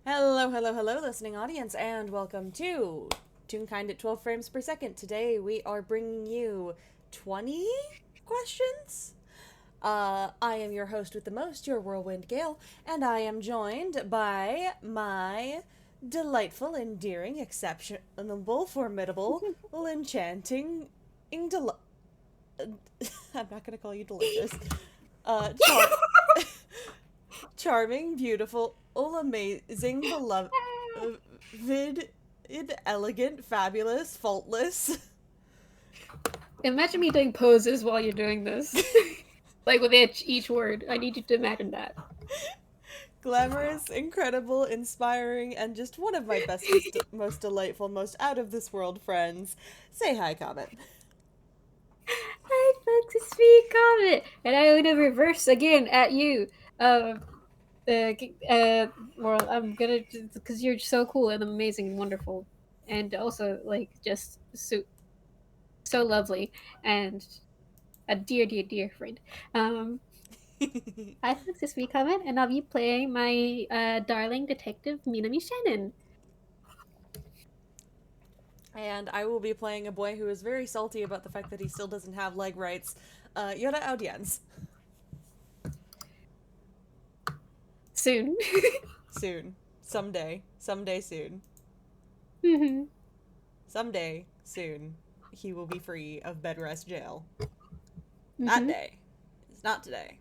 Hello, hello, hello, listening audience, and welcome to Toonkind at 12 frames per second. Today we are bringing you 20 questions. I am your host with the most, your whirlwind Gale, and I am joined by my delightful, endearing, exceptional, formidable, enchanting, I'm not gonna call you delicious. Char- charming, beautiful, amazing, beloved, elegant, fabulous, faultless, Imagine me doing poses while you're doing this. Like with each word. I need you to imagine that. glamorous, incredible, inspiring, and just one of my bestest, most delightful, most out of this world friends. Say hi, Comet. I'd like to speak of it. And I would reverse again at you. Uh, well, I'm gonna, because you're so cool and amazing and wonderful. And also, like, just so lovely. And a dear, dear, dear friend. Um, I'd like to speak of it, and I'll be playing my darling detective, Minami Shannon. And I will be playing a boy who is very salty about the fact that he still doesn't have leg rights, Yoda Audience. Soon. Soon. Someday. Someday soon. Mm-hmm. Someday soon. He will be free of bed rest jail. That Mm-hmm. day. It's not today.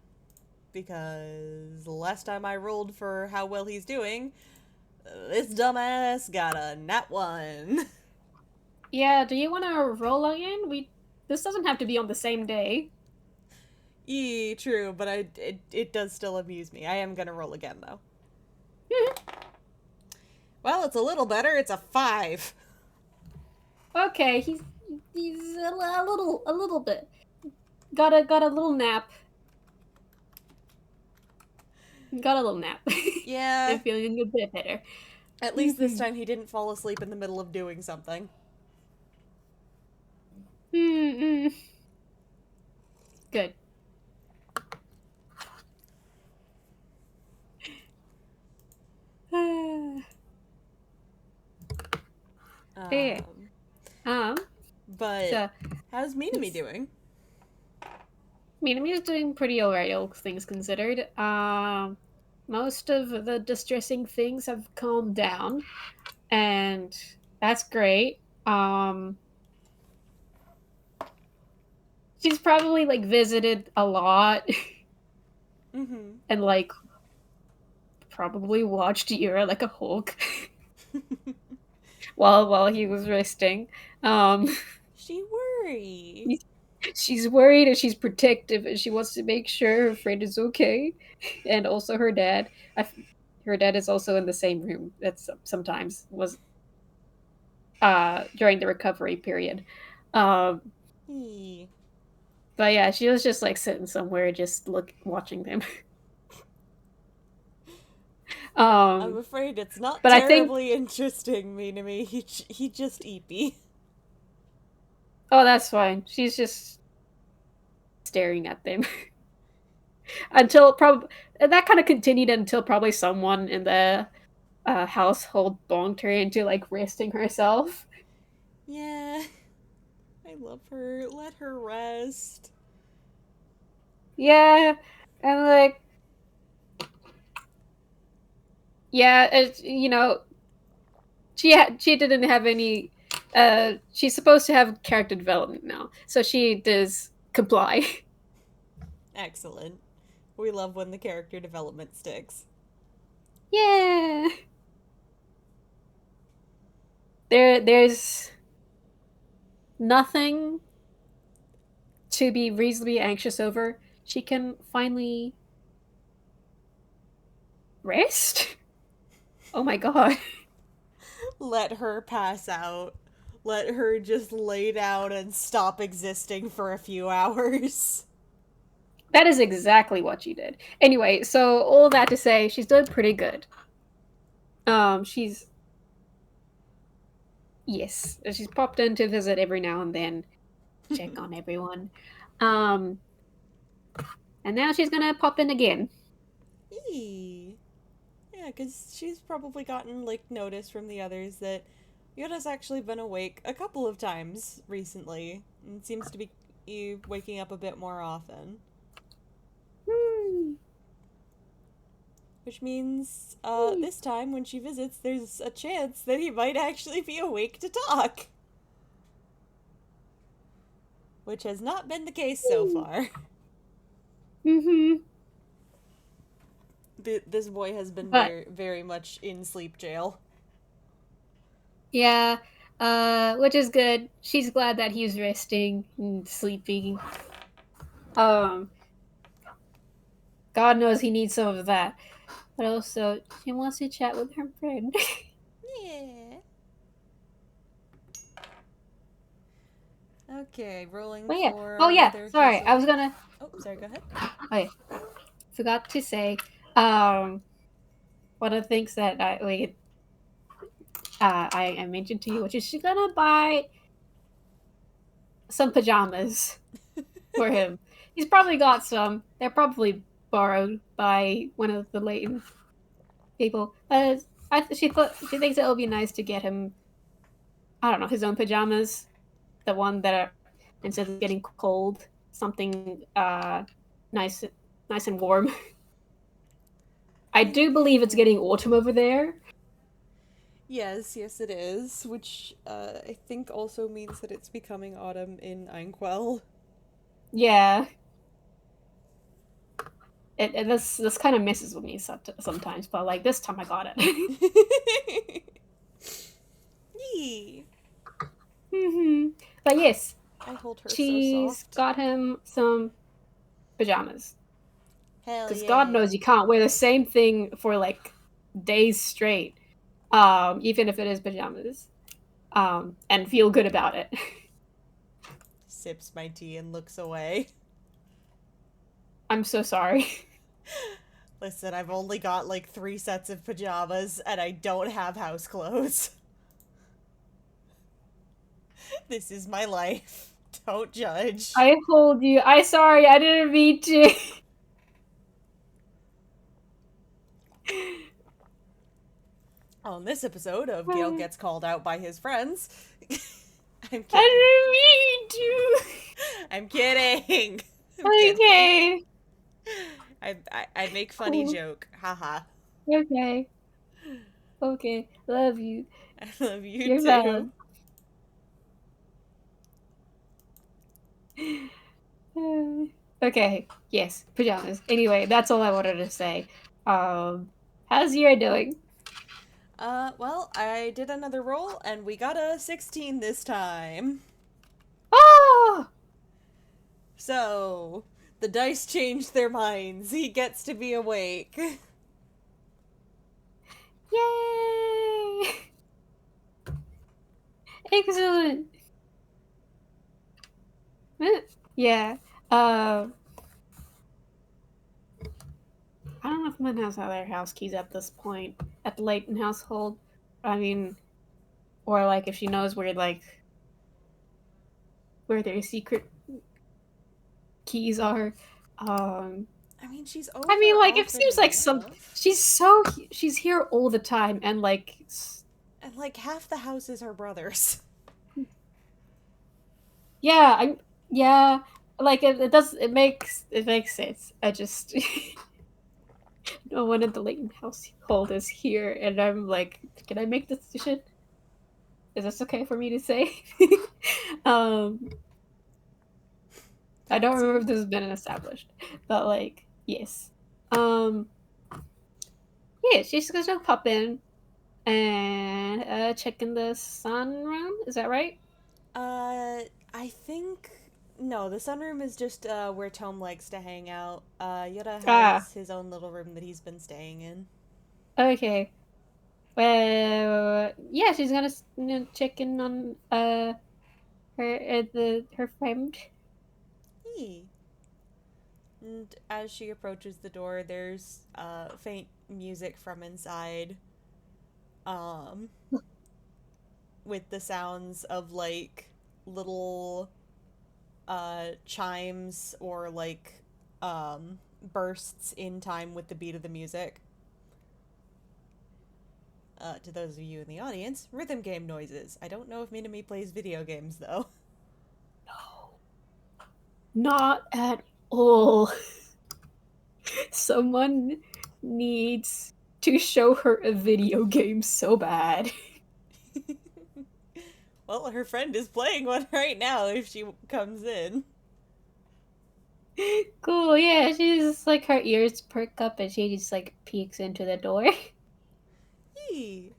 Because the last time I rolled for how well he's doing, this dumbass got a nat 1. Yeah, do you want to roll again? This doesn't have to be on the same day. True, but it does still amuse me. I am gonna roll again, though. Well, it's a little better. It's a 5. Okay, he's a little bit. Got a little nap. Got a little nap. Yeah, I'm feeling a bit better. at least this Mm-hmm. time he didn't fall asleep in the middle of doing something. Mm-mm. Good. Okay. Um, Um. but So, how's Minami it's, doing? Minami's doing pretty alright, all things considered. Most of the distressing things have calmed down, and that's great. She's probably like visited a lot Mm-hmm. and like probably watched Yura like a Hulk while he was resting. Um, She worry. she's worried and she's protective and she wants to make sure her friend is okay, and also her dad. Her dad is also in the same room. That sometimes was during the recovery period. Um, Eee. but yeah, she was just like sitting somewhere, just watching them. I'm um, afraid it's not but I think terribly interesting, Minami. He just eepy. oh, that's fine. She's just staring at them until probably that kind of continued until probably someone in the household bonked her into like resting herself. Yeah, I love her. Let her rest. Yeah, and like yeah, she didn't have any. She's supposed to have character development now, so she does comply. Excellent. We love when the character development sticks. Yeah, there's nothing to be reasonably anxious over. She can finally rest. Oh my god. Let her pass out. Let her just lay down and stop existing for a few hours. That is exactly what she did. Anyway, so all that to say, she's doing pretty good. She's yes, she's popped in to visit every now and then, check on everyone. Um, and now she's gonna pop in again. Eee. Yeah, because she's probably gotten, like, notice from the others that Yoda's actually been awake a couple of times recently, and seems to be waking up a bit more often. Hmm. Which means, this time when she visits, there's a chance that he might actually be awake to talk. Which has not been the case so far. Mm-hmm. This boy has been But very, very much in sleep jail. yeah, which is good. She's glad that he's resting and sleeping. Um, God knows he needs some of that. But also, she wants to chat with her friend. Yeah. Okay, rolling But yeah. for Oh yeah. whether he's Sorry, I was awake. gonna. Oh, sorry, go ahead. Okay, forgot to say. Um, one of the things that I mentioned to you, which is she's gonna buy some pajamas for him. He's probably got some. They're probably borrowed by one of the Leighton people. She thinks it will be nice to get him. I don't know, his own pajamas. The one that are, instead of getting cold, something nice, nice and warm. I do believe it's getting autumn over there. Yes, yes, it is. Which I think also means that it's becoming autumn in Einquell. Yeah, this kind of messes with me sometimes, but like this time I got it. Yee. But yes, I hold her so she's soft. got him some pajamas Hell because God yeah. knows you can't wear the same thing for like days straight, even if it is pajamas, and feel good about it. Sips my tea and looks away. I'm so sorry. Listen, I've only got like 3 sets of pajamas and I don't have house clothes. This is my life. Don't judge. I hold you. I sorry. I didn't mean to. On this episode of Gale Gets Called Out by His Friends. I'm kidding. I didn't mean I'm kidding. I'm to. kidding. Okay. I make funny Cool. joke. Haha. Okay. Okay. Love you. I love you You're too. valid. Okay. Yes. Pajamas. Anyway, that's all I wanted to say. How's your doing? Well, I did another roll and we got a 16 this time. Oh! So, the dice changed their minds. He gets to be awake. Yay! Excellent. Yeah. I don't know if Min has other house keys at this point at the Layton household. I mean, or like if she knows where their secret keys are. Um, I mean, she's I mean, over like it often seems like some enough. she's here all the time, and like And like half the house is her brother's. yeah, yeah, like it makes sense. I just no one in the Layton household is here, and I'm like, can I make this decision? Is this okay for me to say? um, I don't That's remember you. if this has been established, but like, yes. Um, yeah, she's gonna pop in and check in the sunroom. Is that right? I think no. The sunroom is just where Tome likes to hang out. Yoda Ah, has his own little room that he's been staying in. okay. Well, yeah, she's gonna check in on her friend. Yee. And as she approaches the door, there's faint music from inside. Um, with the sounds of like little chimes or bursts in time with the beat of the music. to those of you in the audience, rhythm game noises. I don't know if Minami plays video games, though. No. Not at all. Someone needs to show her a video game so bad. Well, her friend is playing one right now if she comes in. Cool, yeah, she's just like her ears perk up and she just like peeks into the door. Yee.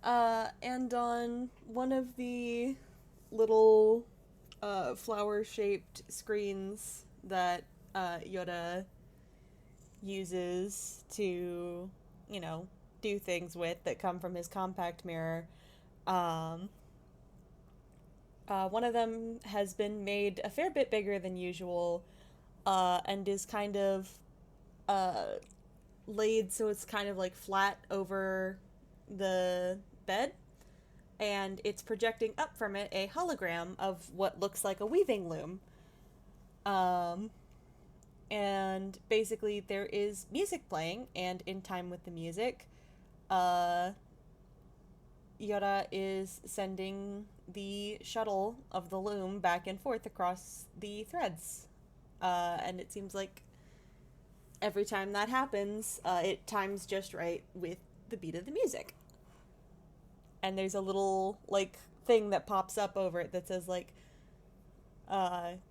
And on one of the little flower-shaped screens that Yoda uses to, do things with that come from his compact mirror, one of them has been made a fair bit bigger than usual, and is kind of uh, laid so it's kind of like flat over the bed, and it's projecting up from it a hologram of what looks like a weaving loom. And basically there is music playing, and in time with the music, Yora is sending the shuttle of the loom back and forth across the threads. And it seems like every time that happens, it times just right with the beat of the music. And there's a little, like, thing that pops up over it that says, like,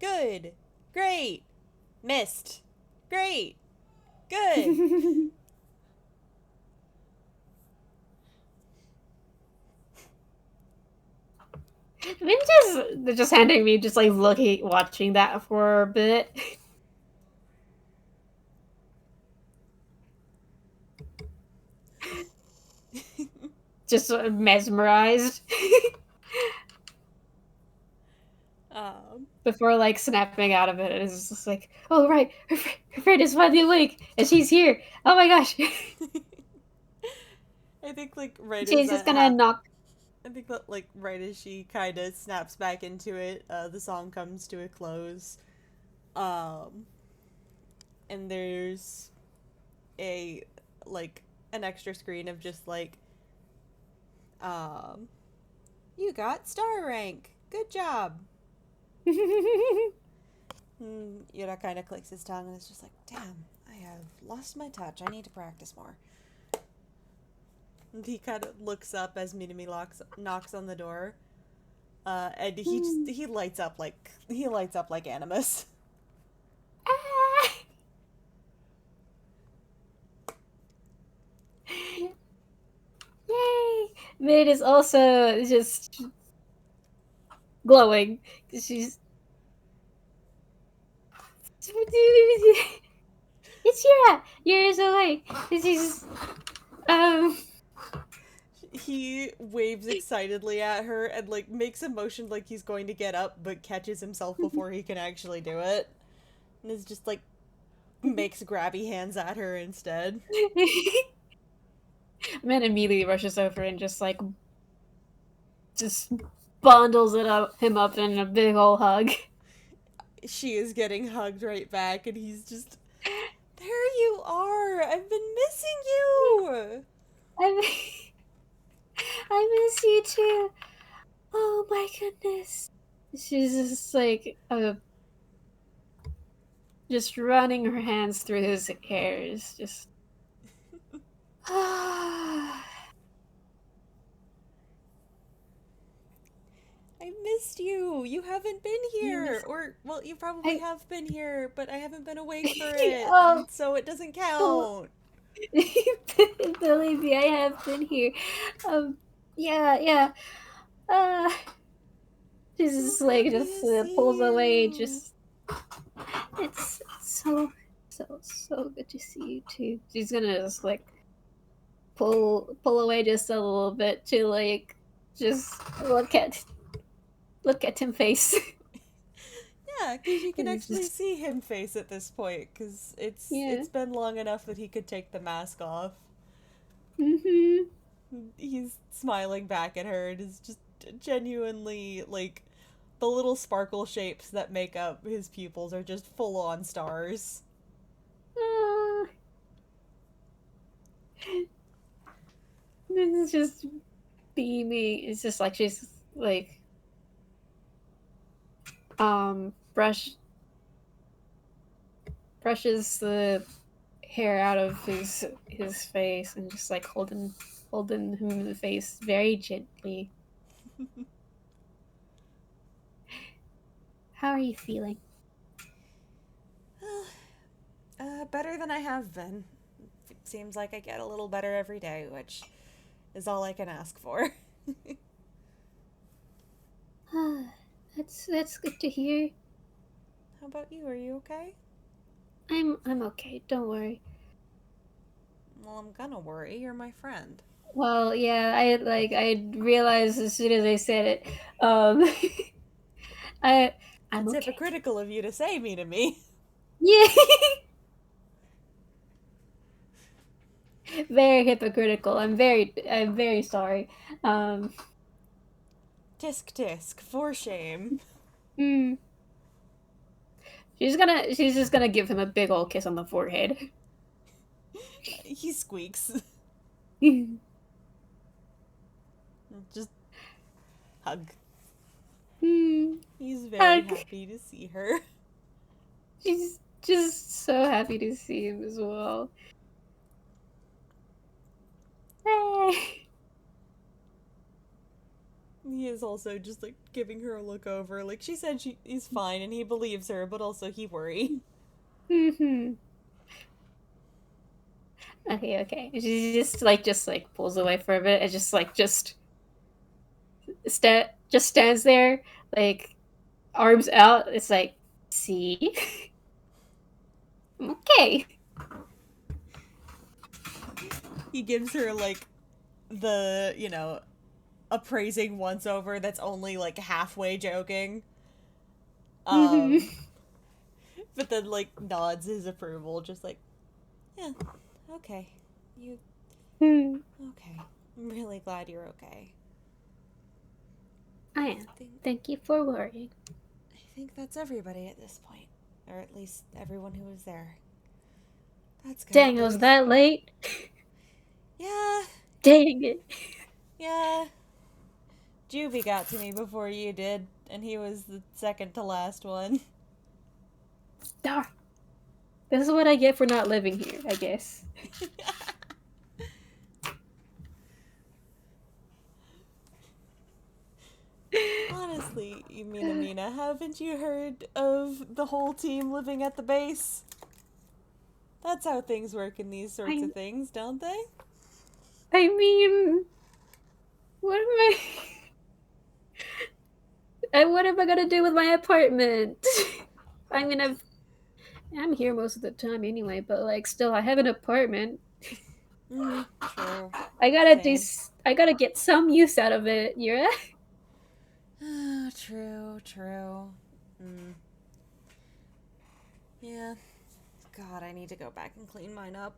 good, great, missed, great, good. Maybe they're just handing me just like looking, watching that for a bit. Just sort of mesmerized. Before like snapping out of it, it's just like, oh right, her friend is finally awake and she's here. Oh my gosh. I think like right She's as just that gonna knock. I think that like right as she kind of snaps back into it, the song comes to a close, and there's a like an extra screen of just like, you got star rank, good job. Yura kind of clicks his tongue and is just like, damn, I have lost my touch. I need to practice more. And he kind of looks up as Minami knocks on the door, and he lights up like Animus. Yay! Mid is also just glowing. She's. It's Yura! Yura's awake. She's. He waves excitedly at her and like makes a motion like he's going to get up, but catches himself before he can actually do it. And is just like makes grabby hands at her instead. Man immediately rushes over and just like bundles him up in a big ol' hug. She is getting hugged right back, and he's just, there you are! I've been missing you! I miss you too. Oh my goodness. She's just like just running her hands through his hairs, just I missed you. You haven't been here. Or, well, you probably have been here, but I haven't been awake for it. Oh. So it doesn't count. Believe me, I have been here. Yeah. She's just like just pulls away. Just it's so good to see you too. She's gonna just like pull away just a little bit to like just look at him face. Yeah, because you can actually see him face at this point, because it's been long enough that he could take the mask off. Mm-hmm. He's smiling back at her and is just genuinely, like, the little sparkle shapes that make up his pupils are just full-on stars. It's just beaming. It's just like she's like brushes the hair out of his face and just like holding him in the face very gently. How are you feeling? Better than I have been. It seems like I get a little better every day, which is all I can ask for. That's good to hear. How about you? Are you okay? I'm okay. Don't worry. Well, I'm gonna worry. You're my friend. Well, yeah, I realized as soon as I said it. Um, I I'm It's okay. hypocritical of you to say me to me. Yeah. Very hypocritical. I'm very sorry. Um, Tisk tisk, for shame. mm, she's just gonna give him a big old kiss on the forehead. He squeaks. Just hug. He's very Hug. happy to see her. She's just so happy to see him as well. He is also just like giving her a look over. Like she said he's fine and he believes her, but also he worry. Mm-hmm. Okay. She just like pulls away for a bit and just stands there, like arms out. It's like, see, I'm okay. He gives her like the, appraising once over that's only like halfway joking. Mm-hmm. Um but then like nods his approval, just like, yeah, okay. You okay. I'm really glad you're okay. I am. I think Thank you for worrying. I think that's everybody at this point. Or at least everyone who was there. That's good Dang, at it was least. that late. Yeah, Dang it. yeah. Juby got to me before you did, and he was the second to last one. Darn. This is what I get for not living here, I guess. Honestly, Mina, haven't you heard of the whole team living at the base? That's how things work in these sorts I of things, don't they? I mean, what am I? What am I gonna do with my apartment? I mean, I'm here most of the time anyway, but like, still, I have an apartment. True. I gotta do. Same. I gotta get some use out of it. Yuura. True. Yeah. God, I need to go back and clean mine up.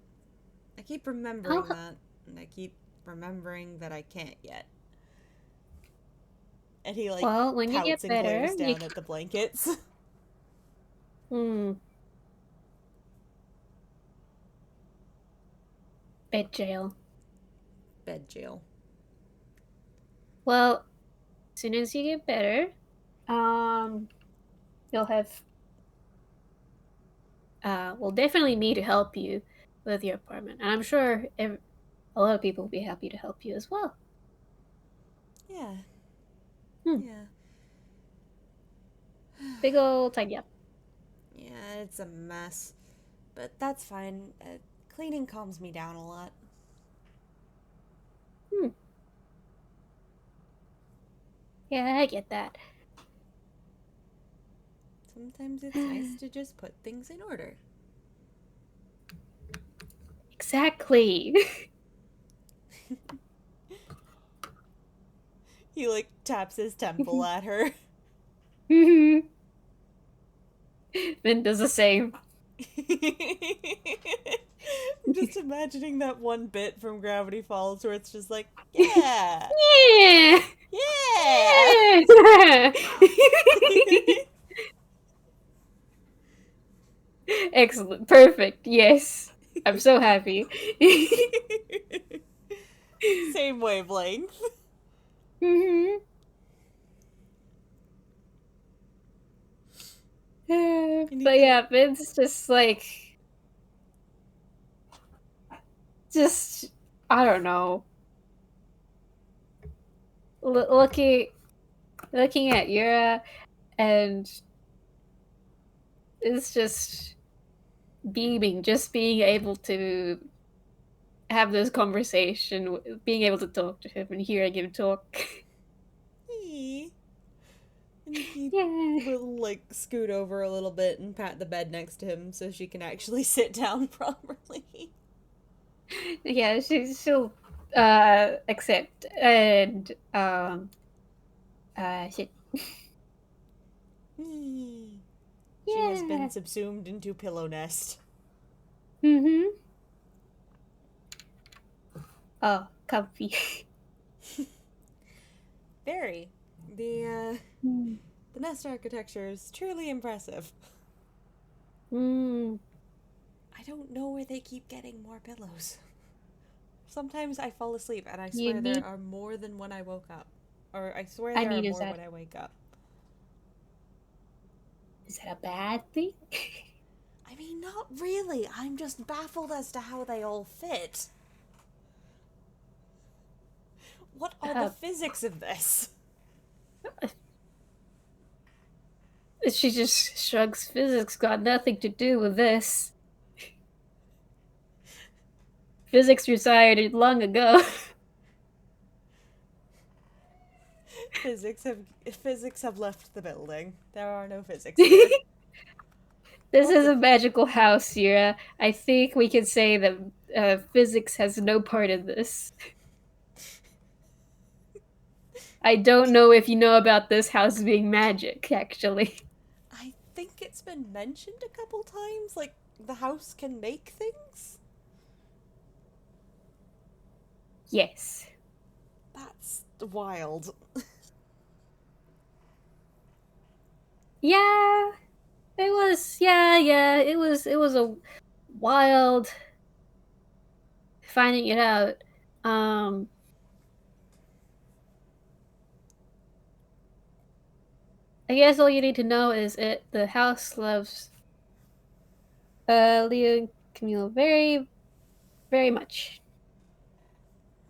I keep remembering I'll. that, and I keep remembering that I can't yet. And he, like, Well, when you pouts get and better, glares you. down at the blankets. Hmm. Bed jail. Bed jail. Well, as soon as you get better, um, you'll have. Well, definitely me to help you with your apartment, and I'm sure a lot of people will be happy to help you as well. Yeah. Hmm. Yeah. Big old tidy up. Yeah, it's a mess. But that's fine. Cleaning calms me down a lot. Hmm. Yeah, I get that. Sometimes it's nice to just put things in order. Exactly. He, like, taps his temple at her. Finn does the same. I'm just imagining that one bit from Gravity Falls where it's just like, yeah, Yeah. yeah. Yeah. Excellent. Perfect. Yes. I'm so happy. Same wavelength. Mm-hmm. But yeah, it's just like, just, I don't know. Looking at Yuura, and it's just beaming, just being able to have this conversation, being able to talk to him and hearing him talk. And he Yeah. will, like, scoot over a little bit and pat the bed next to him so she can actually sit down properly. Yeah, she'll accept and shit. She has been Yeah. subsumed into pillow nest. Mm-hmm. Oh, comfy. Very. The Mm. the nest architecture is truly impressive. Mm. I don't know where they keep getting more pillows. Sometimes I fall asleep and I You swear there need. are more than when I woke up. Or I swear I there are mean, more when I wake up. is that a bad thing? I mean, not really. I'm just baffled as to how they all fit. What are the uh, physics of this? she just shrugs. Physics got nothing to do with this. Physics retired long ago. Physics have left the building. There are no physics here. This What is the? a magical house, Yura. I think we can say that physics has no part in this. I don't know if you know about this house being magic, actually. I think it's been mentioned a couple times. Like the house can make things. Yes. That's wild. Yeah, it was. Yeah. It was a wild finding it out. Um, I guess all you need to know is the house loves Leo and Camille very, very much.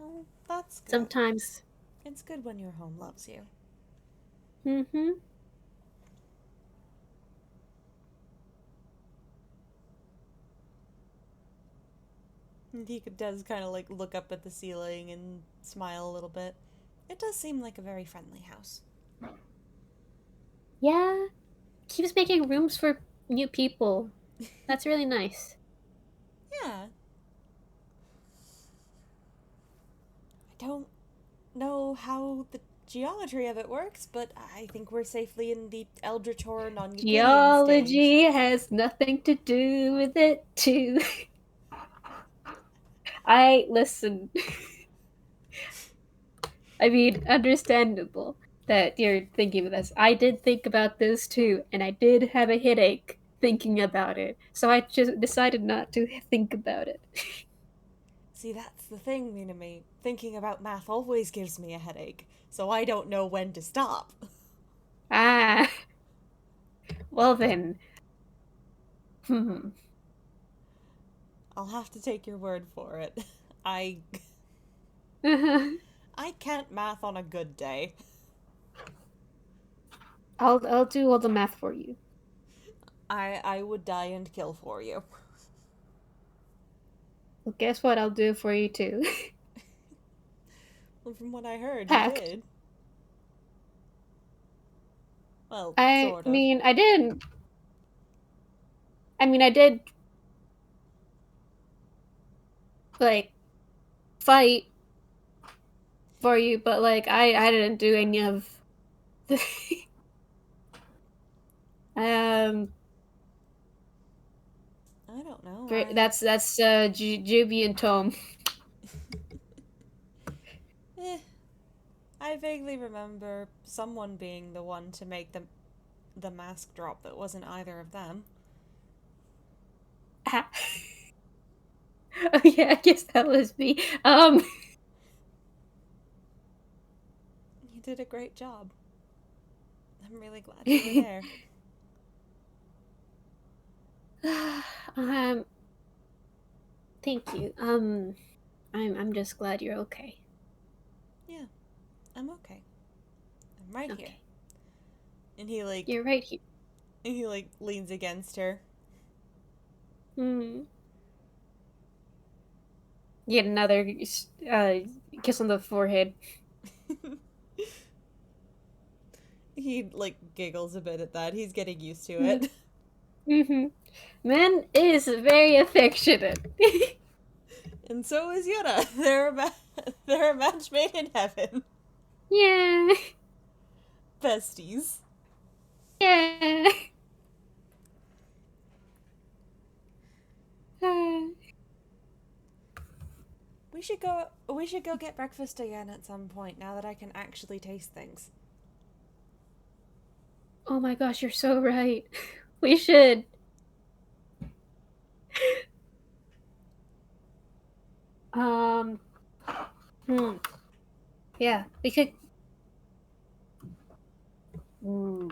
Oh, that's good. Sometimes. It's good when your home loves you. Mm-hmm. And he does kind of like look up at the ceiling and smile a little bit. It does seem like a very friendly house. Yeah, keeps making rooms for new people. That's really nice. Yeah. I don't know how the geometry of it works, but I think we're safely in the Eldritch Horror non-Euclidean stage. Geology has nothing to do with it, too. I listen. I mean, understandable that you're thinking of this. I did think about this too, and I did have a headache thinking about it. So I just decided not to think about it. See, that's the thing, Minami. Thinking about math always gives me a headache, so I don't know when to stop. Ah, well then. Hmm. I'll have to take your word for it. I I can't math on a good day. I'll do all the math for you. I would die and kill for you. Well, guess what? I'll do for you too. Well, from what I heard, you Packed. did. Well, I sort of. mean, I didn't. I mean, I did like fight for you, but like I didn't do any of the um I don't know. that's Juby and Tom. Eh, I vaguely remember someone being the one to make the mask drop that wasn't either of them. Oh yeah, I guess that was me. did a great job. I'm really glad you were there. Thank you. I'm just glad you're okay. Yeah, I'm okay. I'm right here. Okay. And he like You're right here. leans against her. Hmm. Get another kiss on the forehead. He like giggles a bit at that. He's getting used to Mm-hmm. it. Mm-hmm. Man is very affectionate. And so is Yuura. They're a match made in heaven. Yeah. Besties. Yeah. We should go get breakfast again at some point now that I can actually taste things. Oh my gosh, you're so right. We should. Um. Hmm. Yeah, we could. Hmm.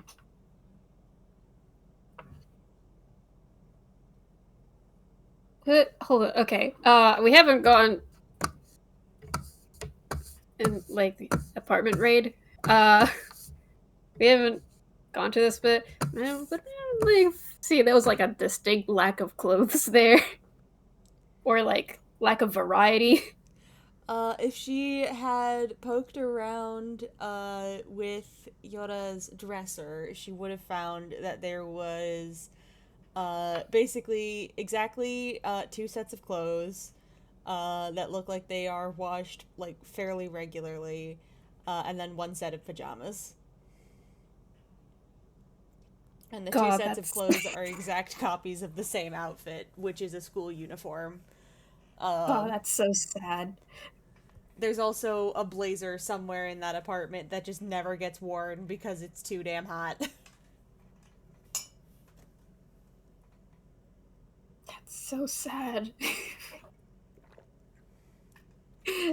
Hold on. Okay. We haven't gone in like the apartment raid. Uh, we haven't gone to this bit. Man, but like, see, there was like a distinct lack of clothes there, or like lack of variety. If she had poked around with Yora's dresser, she would have found that there was basically exactly two sets of clothes that look like they are washed like fairly regularly, and then one set of pajamas. And the two God, sets of that's clothes are exact copies of the same outfit, which is a school uniform. oh, that's so sad. There's also a blazer somewhere in that apartment that just never gets worn because it's too damn hot. That's so sad.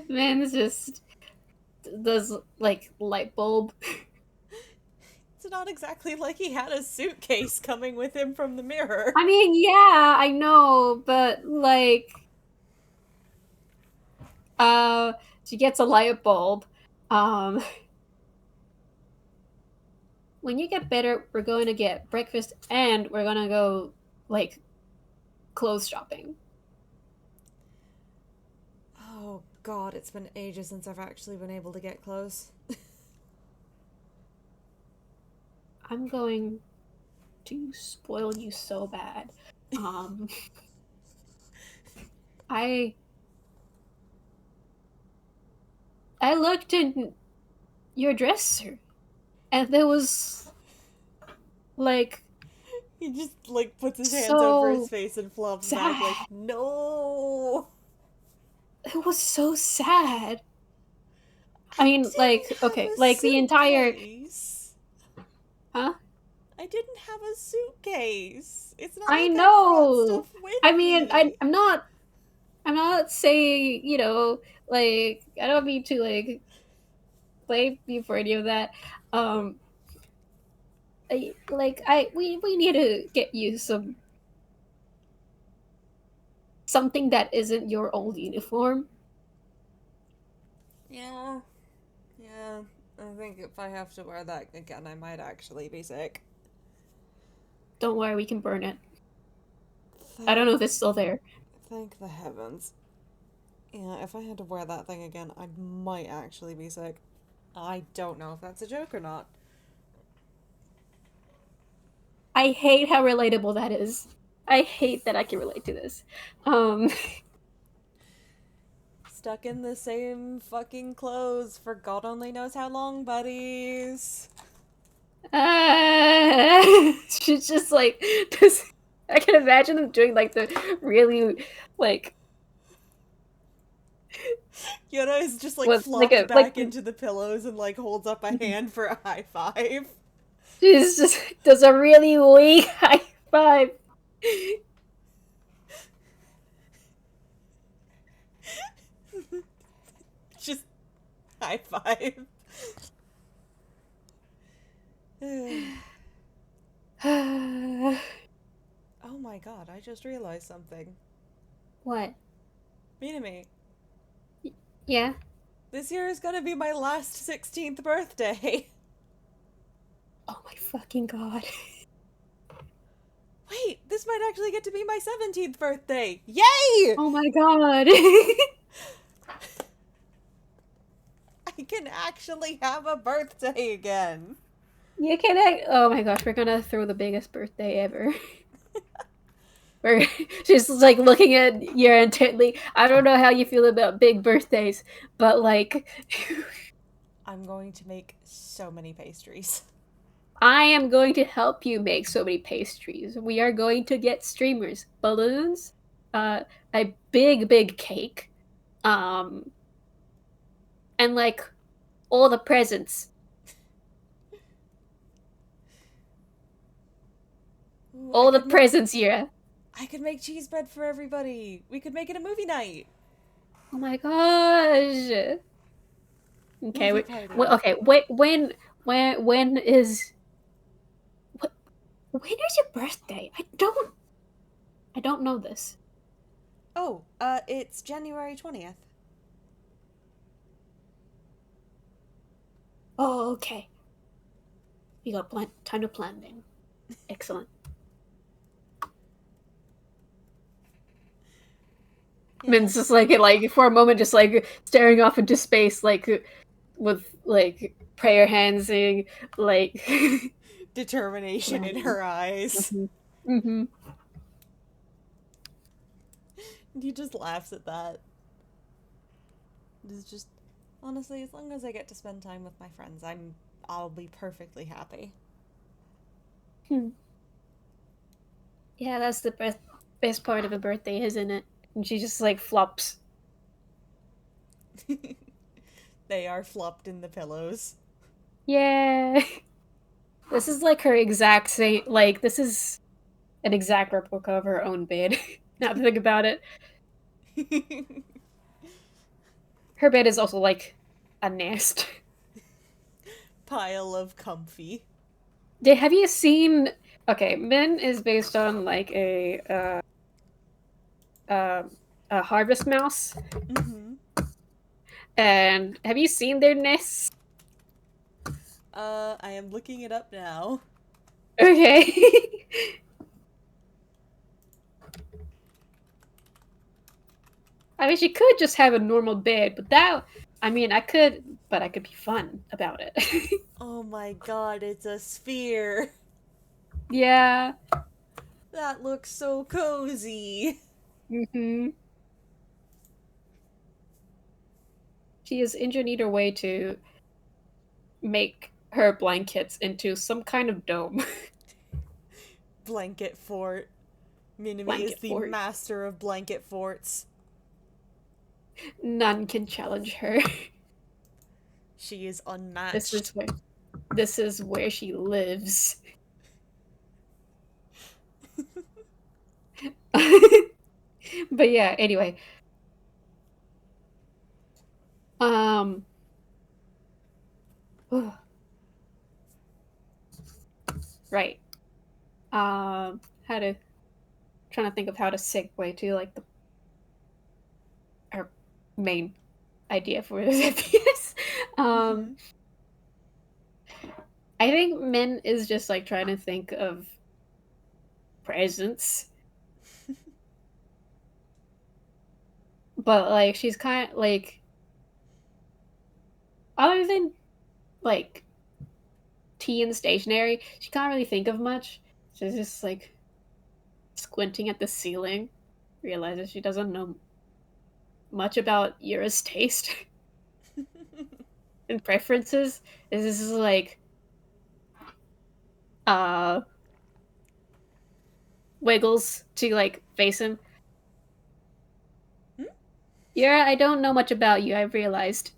Man, it's just does like light bulb. It's not exactly like he had a suitcase coming with him from the mirror. I mean, yeah, I know, but like, she gets a light bulb. Um, when you get better, we're going to get breakfast and we're gonna go like clothes shopping. Oh god, it's been ages since I've actually been able to get clothes. I'm going to spoil you so bad. Um, I I looked in your dresser, and there was like He just like puts his hands over his so face and flops back like, sad. no. It was so sad. I I mean, like, didn't have okay, a like the entire, suitcase. huh? I didn't have a suitcase. It's not I like I brought know. stuff with I mean, me. I'm not saying, like, I don't mean to like blame you for any of that. Um, we need to get you something that isn't your old uniform. Yeah. Yeah. I think if I have to wear that again, I might actually be sick. Don't worry, we can burn it. I don't Thank, know if it's still there. thank the heavens. Yeah, if I had to wear that thing again, I might actually be sick. I don't know if that's a joke or not. I hate how relatable that is. I hate that I can relate to this. Um, Stuck in the same fucking clothes for God only knows how long, buddies. she's just like this. I can imagine them doing like the really like Yoda is just like what like flopped a like back into the pillows and like holds up a hand for a high five. she's just does a really weak high five. Just high five. Oh my god, I just realized something. What? Minami, Yeah? this year is gonna be my last 16th birthday. Oh my fucking god. Wait, this might actually get to be my 17th birthday! Yay! Oh my god. I can actually have a birthday again. You can oh my gosh, we're gonna throw the biggest birthday ever. Where she's like looking at you intently. I don't know how you feel about big birthdays, but like I'm going to make so many pastries. I am going to help you make so many pastries. We are going to get streamers, balloons, a big cake, um, and like all the presents. Ooh, All the presents, Yura. I could make cheese bread for everybody. We could make it a movie night. Oh my gosh. Okay, Movie party. okay. Wait, when is what? When is your birthday? I don't know this. Oh, it's January 20th. Oh, okay. You got time to plan then. Excellent. Yeah. Min's just like for a moment, just like staring off into space, like with like prayer hands, saying like Determination in her eyes. Mm-hmm. He just laughs at that. It's just, honestly, as long as I get to spend time with my friends, I'll be perfectly happy. Yeah, that's the best part of a birthday, isn't it? And she just like flops. They are flopped in the pillows. Yeah. This is like her exact same. Like this is an exact replica of her own bed. Now to think about it, her bed is also like a nest. Pile of comfy. Have you seen? Okay, Min is based on like a harvest mouse. Mm-hmm. And have you seen their nests? I am looking it up now. Okay. I mean, she could just have a normal bed, but I could be fun about it. Oh my god, it's a sphere. Yeah. That looks so cozy. Mm-hmm. She has engineered her way to make her blankets into some kind of dome. Blanket fort. Minami is Blanket the fort. master of blanket forts. None can challenge her. She is unmatched. This is where she lives. But yeah, anyway. Um right. How to trying to think of how to segue to like our main idea for this FPS. Mm-hmm. I think Min is just like trying to think of presents, but like she's kind of like other than like tea and stationery, she can't really think of much. She's just like squinting at the ceiling, realizes she doesn't know much about Yura's taste and preferences. This is like uh wiggles to like face him. Hmm? Yura, I don't know much about you, I've realized.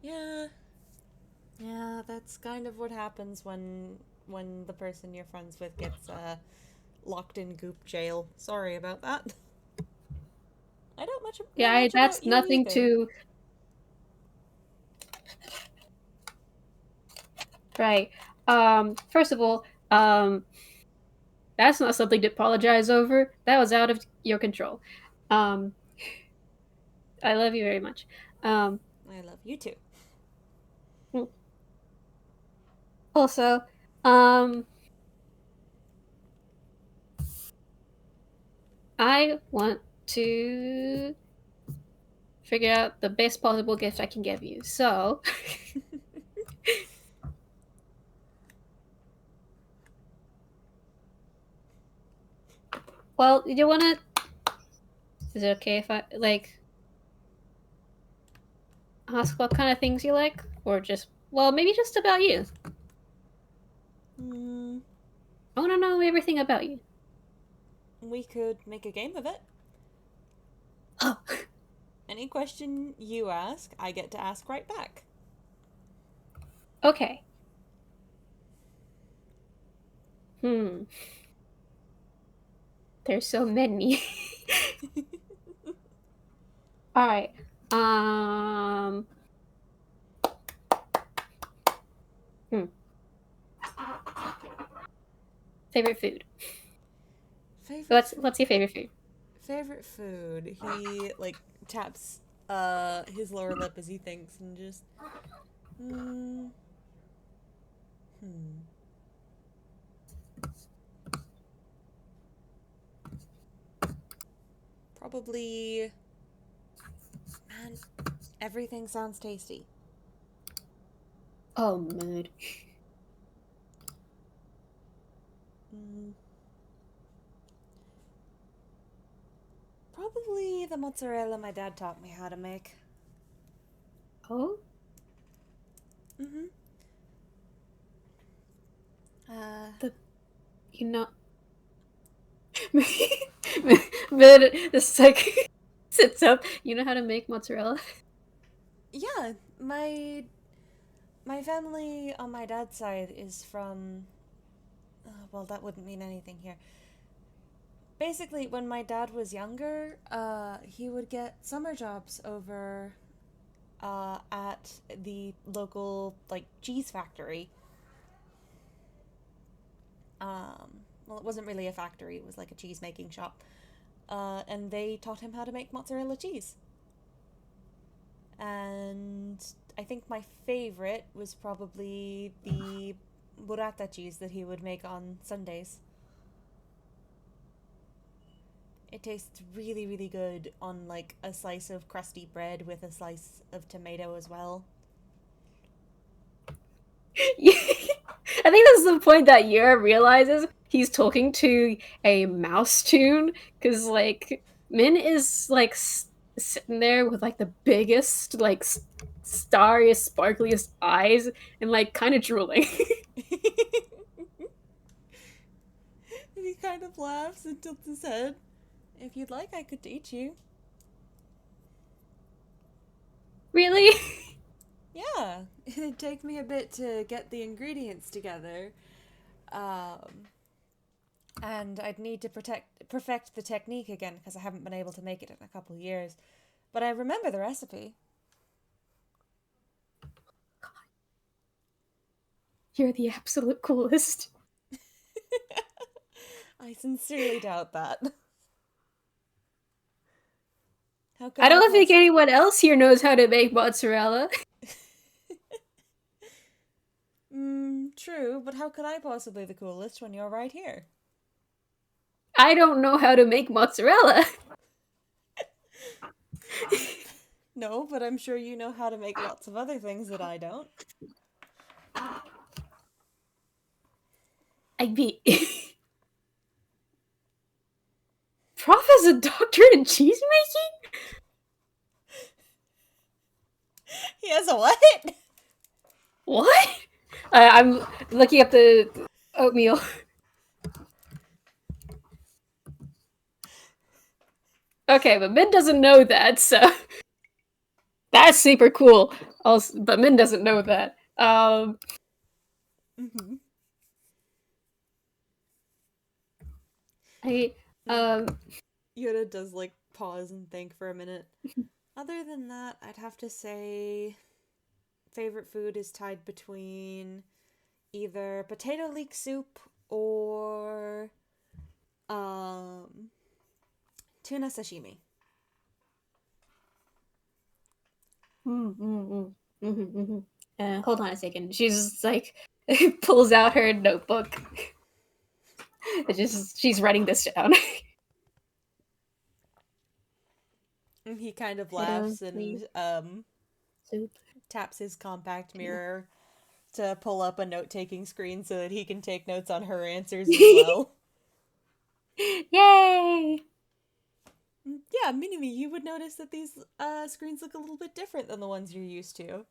Yeah. Yeah, that's kind of what happens when the person you're friends with gets locked in goop jail. Sorry about that. I don't know Yeah, much that's about you nothing either. to right. First of all, that's not something to apologize over. That was out of your control. Um, I love you very much. Um, I love you too. Also, um, I want to figure out the best possible gift I can give you. So, well, you want to? Is it okay if I like ask what kind of things you like, or just well, maybe just about you? Mm, I want to know everything about you. we could make a game of it. Oh, Any question you ask, I get to ask right back. okay. Hmm. There's so many. All right. Um. Hmm. Favorite food. Favorite What's your favorite food? favorite food. He like taps his lower lip as he thinks and just hmm. Hmm. Probably man, everything sounds tasty. Oh, mood. Mm, probably the mozzarella my dad taught me how to make. Oh, Mm-hmm. Uh, the you know. Mid this like sits up. You know how to make mozzarella? yeah, my family on my dad's side is from. Well, that wouldn't mean anything here. Basically, when my dad was younger, he would get summer jobs over at the local like cheese factory. Well, it wasn't really a factory; it was like a cheese making shop. And they taught him how to make mozzarella cheese. And I think my favorite was probably the burrata cheese that he would make on Sundays. It tastes really, really good on like a slice of crusty bread with a slice of tomato as well. I think that's the point that Yura realizes he's talking to a mouse tune because like Min is like sitting there with like the biggest like starriest sparkliest eyes and like kind of drooling. He kind of laughs and tilts his head. If you'd like, I could teach you. Really? Yeah, it'd take me a bit to get the ingredients together. Um, and I'd need to perfect the technique again because I haven't been able to make it in a couple years. But I remember the recipe. You're the absolute coolest. I sincerely doubt that. How could I I don't think possibly? anyone else here knows how to make mozzarella. True, but how could I possibly the coolest when you're right here? I don't know how to make mozzarella. No, but I'm sure you know how to make lots of other things that I don't. I be Prof is a doctorate in cheese making? He has a what? What? I'm looking up the oatmeal. Okay, but Min doesn't know that, so that's super cool. Also, but Min doesn't know that. Mm-hmm. I um Yoda does like pause and think for a minute. Other than that, I'd have to say favorite food is tied between either potato leek soup or um, tuna sashimi. Hold on a second. She's just like pulls out her notebook. She's writing this down. And he kind of Potato laughs leek and soup. taps his compact mirror to pull up a note-taking screen so that he can take notes on her answers as well. Yay! Yeah, Minami, you would notice that these screens look a little bit different than the ones you're used to.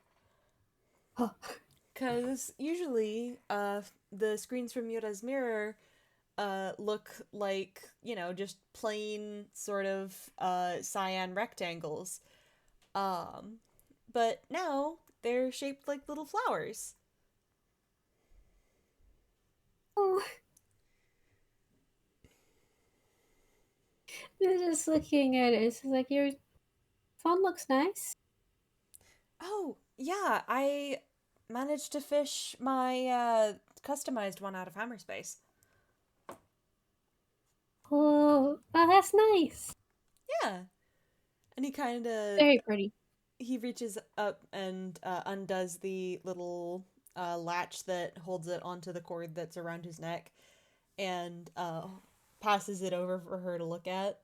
Oh. Because usually, the screens from Yura's mirror look like, just plain sort of cyan rectangles. Um, but now they're shaped like little flowers. Oh. Just looking at it, it's like your phone looks nice. Oh, yeah, I managed to fish my customized one out of Hammerspace. Oh, that's nice. Yeah. And he kind of Very pretty. he reaches up and undoes the little latch that holds it onto the cord that's around his neck and passes it over for her to look at.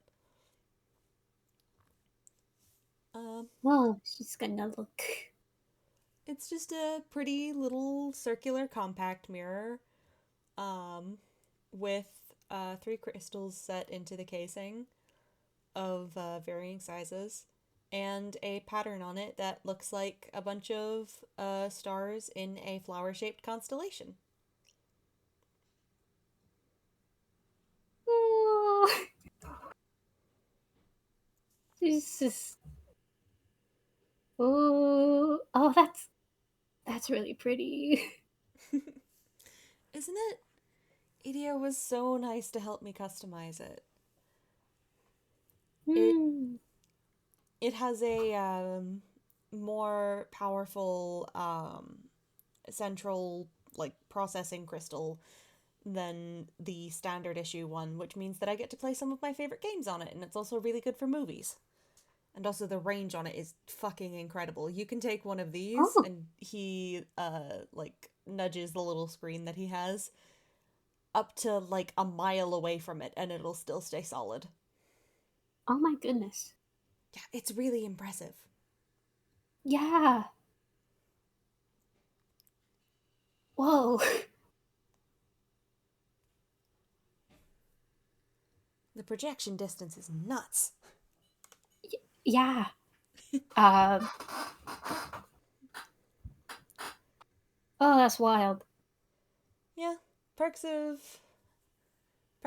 Oh, she's gonna look. It's just a pretty little circular compact mirror um, with 3 crystals set into the casing of varying sizes and a pattern on it that looks like a bunch of stars in a flower-shaped constellation. Oh, she's just. Oh, that's really pretty. Isn't it? Idio was so nice to help me customize it. It Hmm. it has a more powerful central like processing crystal than the standard issue one, which means that I get to play some of my favorite games on it, and it's also really good for movies. And also the range on it is fucking incredible. You can take one of these Oh, and he like nudges the little screen that he has up to like a mile away from it and it'll still stay solid. oh my goodness. Yeah, it's really impressive. Yeah. Whoa. The projection distance is nuts. Yeah. Um. Oh, that's wild. Yeah, perks of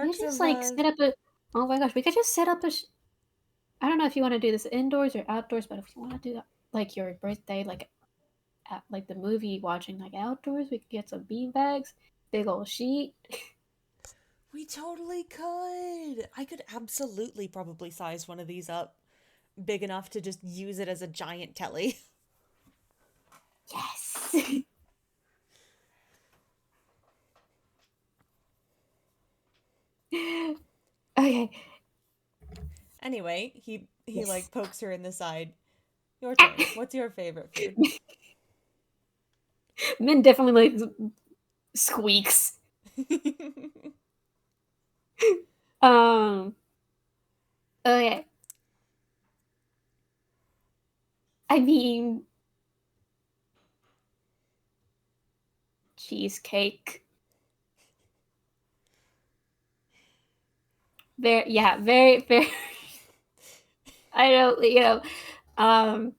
We perks could just of like set up a. Oh my gosh, we could just set up a. I don't know if you want to do this indoors or outdoors, but if you want to do that, like your birthday, like at like the movie watching, like outdoors, we could get some bean bags, big old sheet. We totally could. I could absolutely probably size one of these up big enough to just use it as a giant telly. Yes. Okay. Anyway, he Yes. like pokes her in the side. Your turn. What's your favorite food? Men definitely like squeaks. Um. Okay. I mean, cheesecake. Very, yeah, very, very. I don't, um,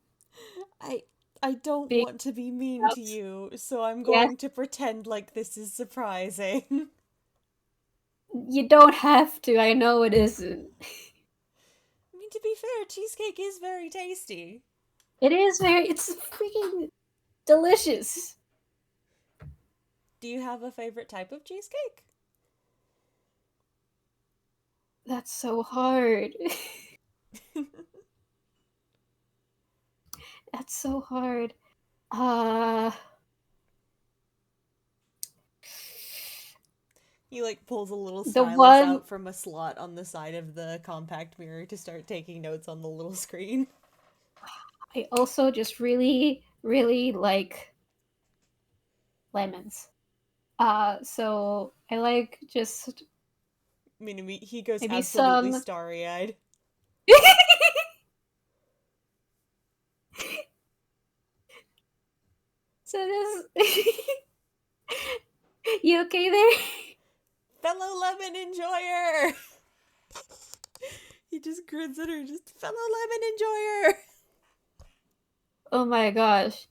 I I don't big want to be mean to ups. you, so I'm Yes, going to pretend like this is surprising. you don't have to. I know it isn't. I mean, to be fair, cheesecake is very tasty. It is very. It's freaking delicious. Do you have a favorite type of cheesecake? That's so hard. That's so hard. Uh, He like pulls a little The stylus one out from a slot on the side of the compact mirror to start taking notes on the little screen. I also just really, really like lemons. So I like just Minami, he goes maybe absolutely some. starry-eyed. So this. You okay there? Fellow lemon enjoyer! He just grins at her, just fellow lemon enjoyer! Oh my gosh.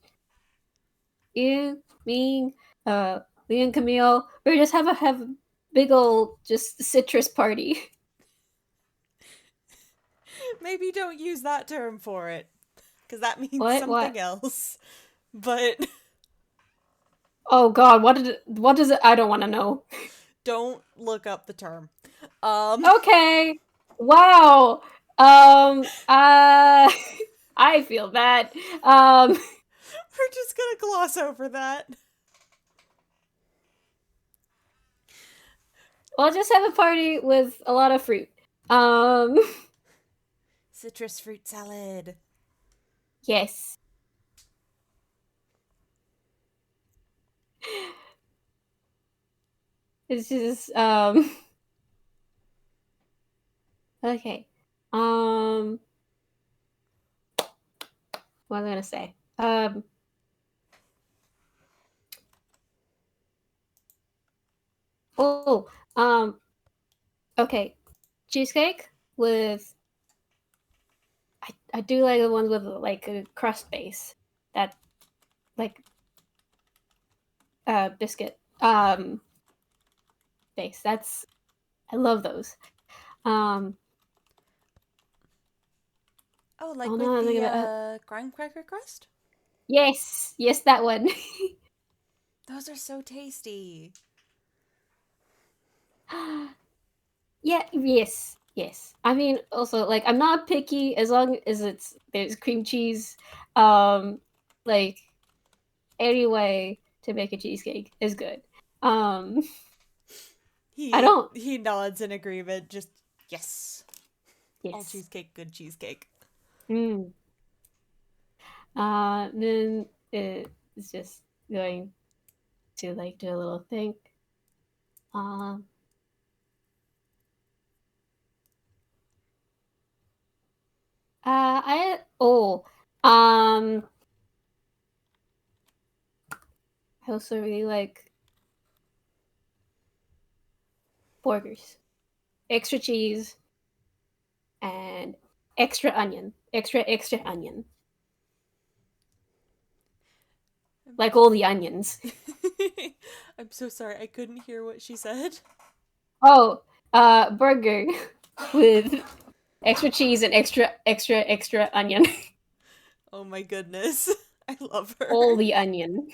You, me, Lee and Camille, we just have a big old just citrus party. Maybe don't use that term for it, because that means What? something What? else. But Oh god, what does it I don't wanna know. don't look up the term. Okay. Wow. I feel bad. We're just gonna gloss over that. We'll just have a party with a lot of fruit. Um, Citrus fruit salad. yes. It's just okay. Um, what was I gonna say? Oh, okay. Cheesecake with I do like the ones with like a crust base. That like biscuit base. That's I love those. Um Oh, oh like no, with I'm the thinking about graham cracker crust? yes, that one. Those are so tasty. Yeah, yes. I mean, also like I'm not picky as long as there's cream cheese. Um, like any way to make a cheesecake is good. Um, I don't. He nods in agreement, just yes. All Yes. cheesecake, good cheesecake. Mm. Then it's just going to like do a little think. Um, I I also really like burgers, extra cheese and extra onion, like all the onions. I'm so sorry, I couldn't hear what she said. Oh, burger with extra cheese and extra onion, Oh my goodness. I love her. all the onion.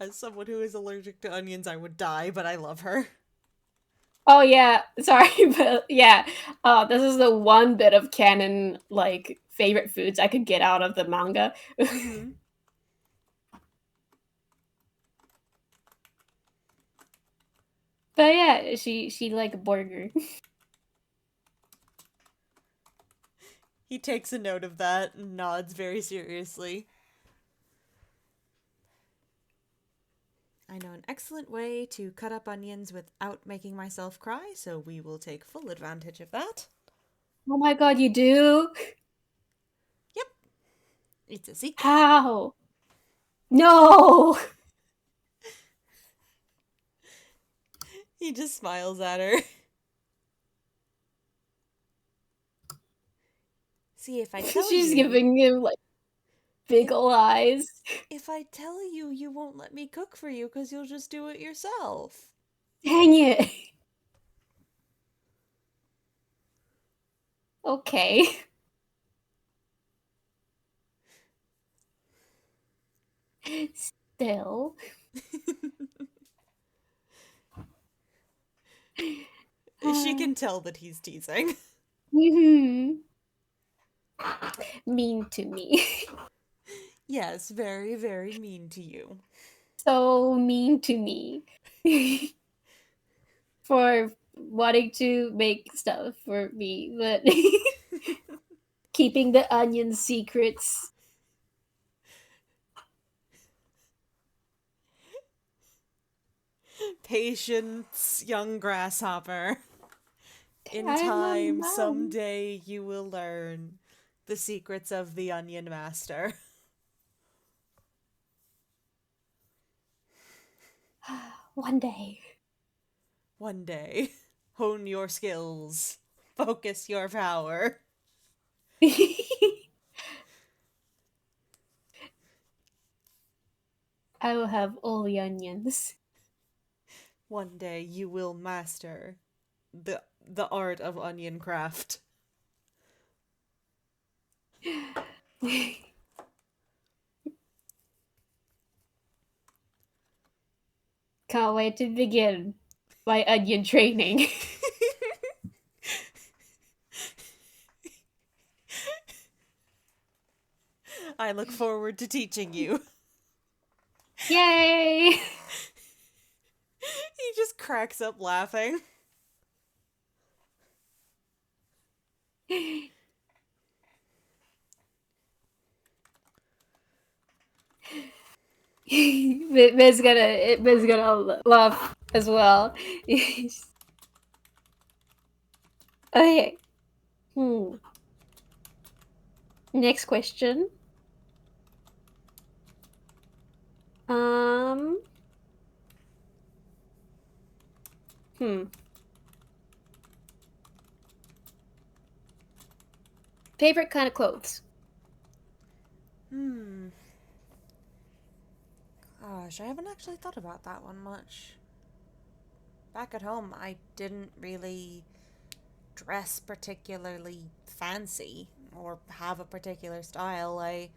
As someone who is allergic to onions, I would die, but I love her. Oh yeah, sorry, but yeah, this is the one bit of canon like favorite foods I could get out of the manga. Mm-hmm. But yeah, she like burger. He takes a note of that and nods very seriously. I know an excellent way to cut up onions without making myself cry, so we will take full advantage of that. Oh my god, you do? Yep, it's a secret. How? No. He just smiles at her. See, if I tell She's you, giving him like big if ol' eyes. if I tell you, you won't let me cook for you because you'll just do it yourself. Dang it. Okay. Still. She can tell that he's teasing. Mhm. Mean to me. Yes, very, very mean to you. So mean to me. for wanting to make stuff for me, but keeping the onion secrets. Patience, young grasshopper. In I'm a time, mom. someday you will learn the secrets of the Onion Master. One day. One day, hone your skills, focus your power. I will have all the onions. One day you will master the art of onion craft. Can't wait to begin my onion training. I look forward to teaching you. Yay! He just cracks up laughing. Biz gonna laugh as well. Okay. Hmm. Next question. Um. Hmm. Favorite kind of clothes. Gosh, I haven't actually thought about that one much. Back at home, I didn't really dress particularly fancy or have a particular style. I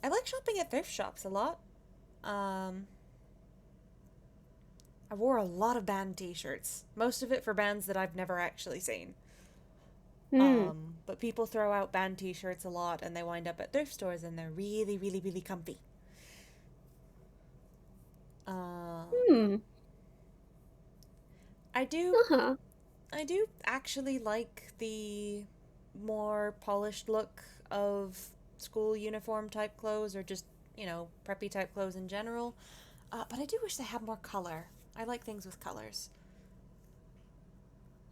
like shopping at thrift shops a lot. Um, I wore a lot of band t-shirts, most of it for bands that I've never actually seen. Hmm. But people throw out band t-shirts a lot and they wind up at thrift stores and they're really, really, really comfy. Hmm. I do Uh-huh. I do actually like the more polished look of school uniform type clothes or just, preppy type clothes in general. But I do wish they had more color. I like things with colors.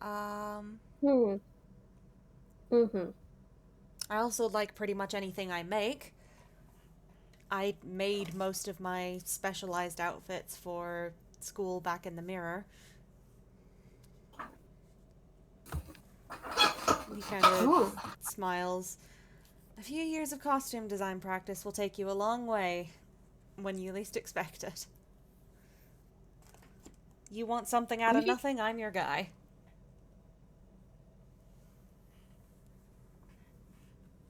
Um, Hmm. Mm-hmm. I also like pretty much anything I make. I made most of my specialized outfits for school back in the mirror. He kind of Oh. smiles. A few years of costume design practice will take you a long way when you least expect it. You want something out of nothing? I'm your guy.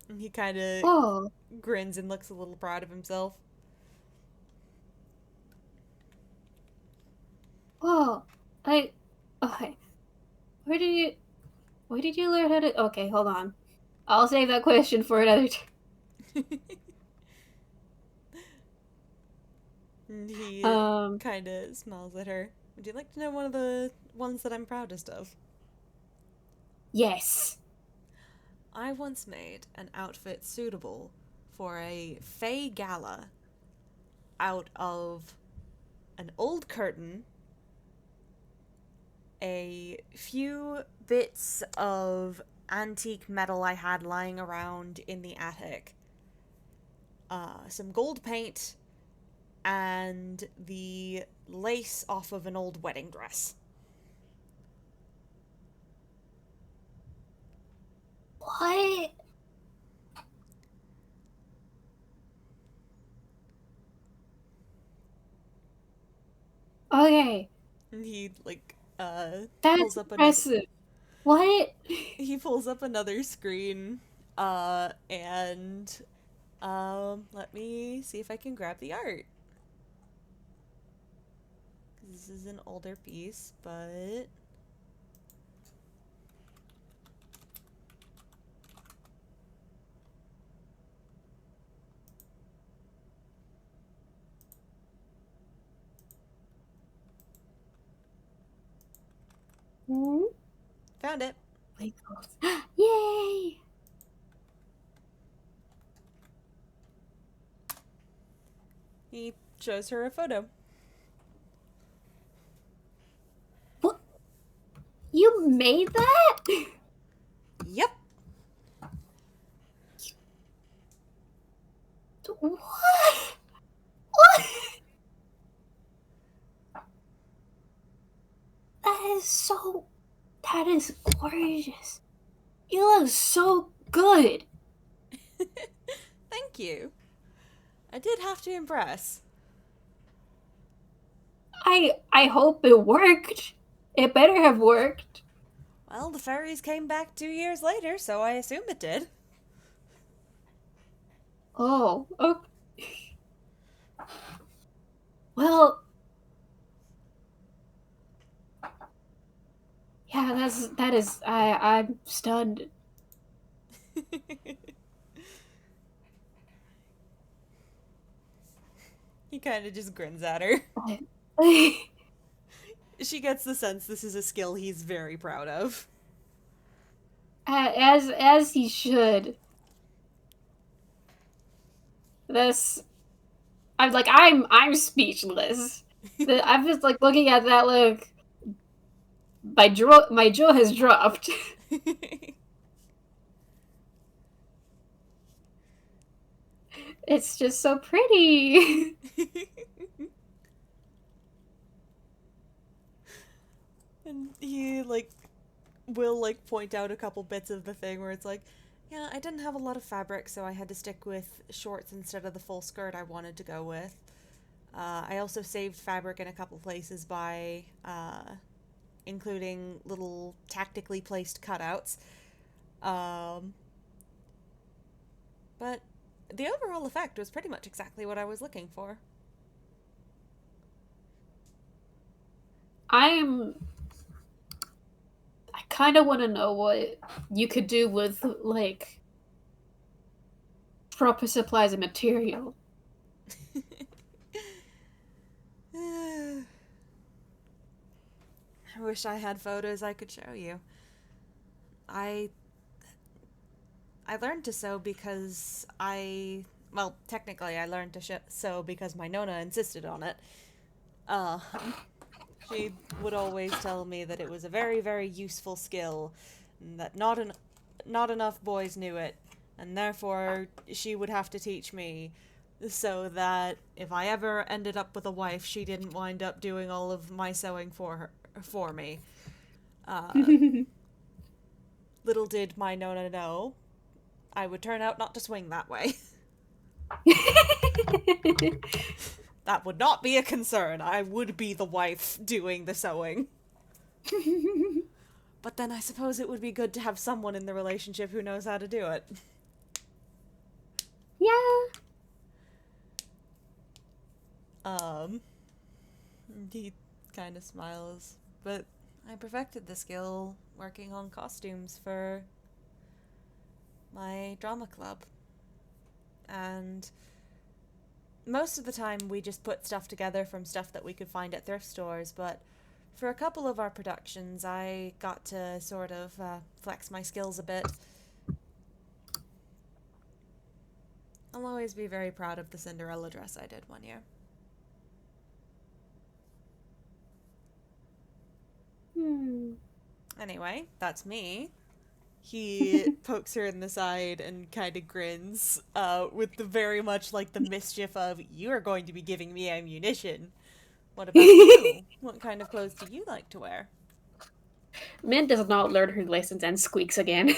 And he kind of Oh. grins and looks a little proud of himself. Oh. I. Okay. Where did you? Where did you learn how to? Okay, hold on. I'll save that question for another time. And he Um. kind of smiles at her. Would you like to know one of the ones that I'm proudest of? Yes. I once made an outfit suitable for a Fey gala out of an old curtain, a few bits of antique metal I had lying around in the attic, some gold paint, and the lace off of an old wedding dress. What? Okay. And he That's pulls up another impressive. What? he pulls up another screen and let me see if I can grab the art. This is an older piece, but Found it. Yay! He shows her a photo. What? You made that? Yep. What? What? That is gorgeous. You look so good. Thank you. I did have to impress. I hope it worked. It better have worked. Well, the fairies came back 2 years later, so I assume it did. Oh. Well, yeah, I'm stunned. He kind of just grins at her. She gets the sense this is a skill he's very proud of. As he should. I'm speechless. I'm just like looking at that look. My jaw has dropped. It's just so pretty. And he, will, point out a couple bits of the thing where it's like, yeah, I didn't have a lot of fabric, so I had to stick with shorts instead of the full skirt I wanted to go with. I also saved fabric in a couple places by including little tactically placed cutouts. But the overall effect was pretty much exactly what I was looking for. I kind of want to know what you could do with, like, proper supplies and material. I wish I had photos I could show you. I learned to sew because technically I learned to sew because my Nona insisted on it. She would always tell me that it was a very, very useful skill, and that not enough boys knew it, and therefore she would have to teach me so that if I ever ended up with a wife, she didn't wind up doing all of my sewing for me. Little did my Nona know, I would turn out not to swing that way. That would not be a concern. I would be the wife doing the sewing. But then I suppose it would be good to have someone in the relationship who knows how to do it. Yeah. He kind of smiles, but I perfected the skill working on costumes for my drama club. And most of the time we just put stuff together from stuff that we could find at thrift stores, but for a couple of our productions I got to sort of flex my skills a bit. I'll always be very proud of the Cinderella dress I did one year. Anyway, that's me. He pokes her in the side and kind of grins, with the very much the mischief of, you are going to be giving me ammunition. What about you? What kind of clothes do you like to wear? Min does not learn her lessons and squeaks again.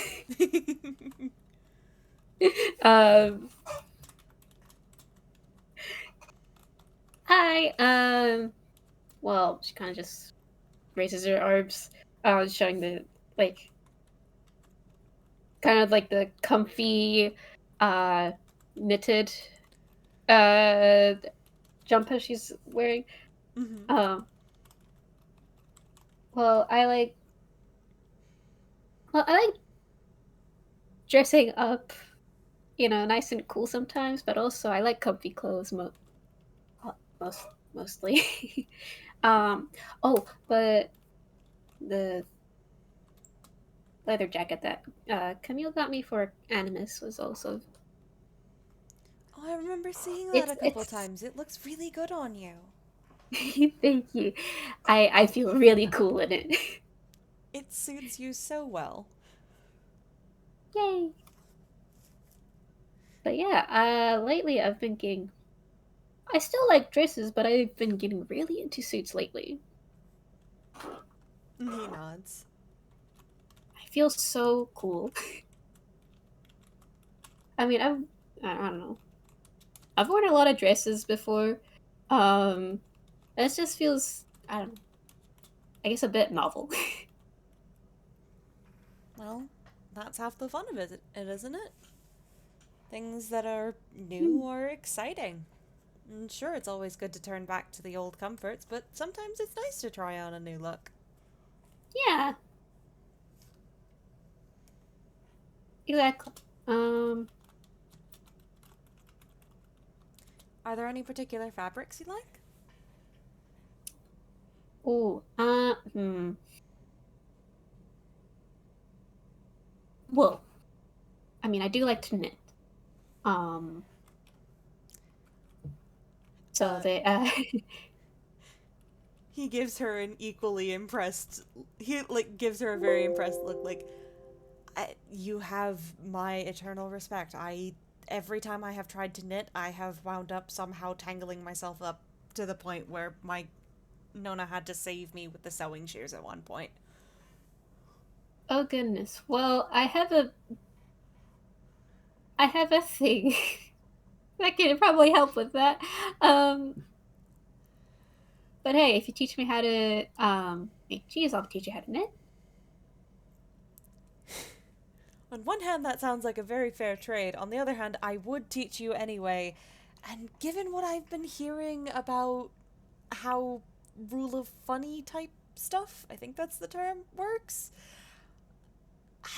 Hi. Well, she kind of just raises her arms, showing the, like, kind of like the comfy, knitted, jumper she's wearing. Mm-hmm. Well, I like dressing up, nice and cool sometimes, but also I like comfy clothes mostly. Oh, but the leather jacket that Camille got me for Animus was also. Oh, I remember seeing that It's a couple it's. times. It looks really good on you. Thank you. I feel really cool in it. It suits you so well. Yay! But yeah, lately I've been getting. I still like dresses, but I've been getting really into suits lately. He nods. I feel so cool. I mean, I don't know. I've worn a lot of dresses before. It just feels, I don't know, I guess a bit novel. Well, that's half the fun of it, isn't it? Things that are new are exciting. And sure, it's always good to turn back to the old comforts, but sometimes it's nice to try on a new look. Yeah, exactly. Um, Are there any particular fabrics you like? oh, well, I mean, I do like to knit. Um, so Uh, they, he gives her an equally impressed. He gives her a very impressed look. You have my eternal respect. Every time I have tried to knit, I have wound up somehow tangling myself up to the point where my Nona had to save me with the sewing shears at one point. oh goodness. Well, I have a thing that can probably help with that. Um, but hey, if you teach me how to, make cheese, I'll teach you how to knit. On one hand, that sounds like a very fair trade. On the other hand, I would teach you anyway. And given what I've been hearing about how rule of funny type stuff, I think that's the term, works,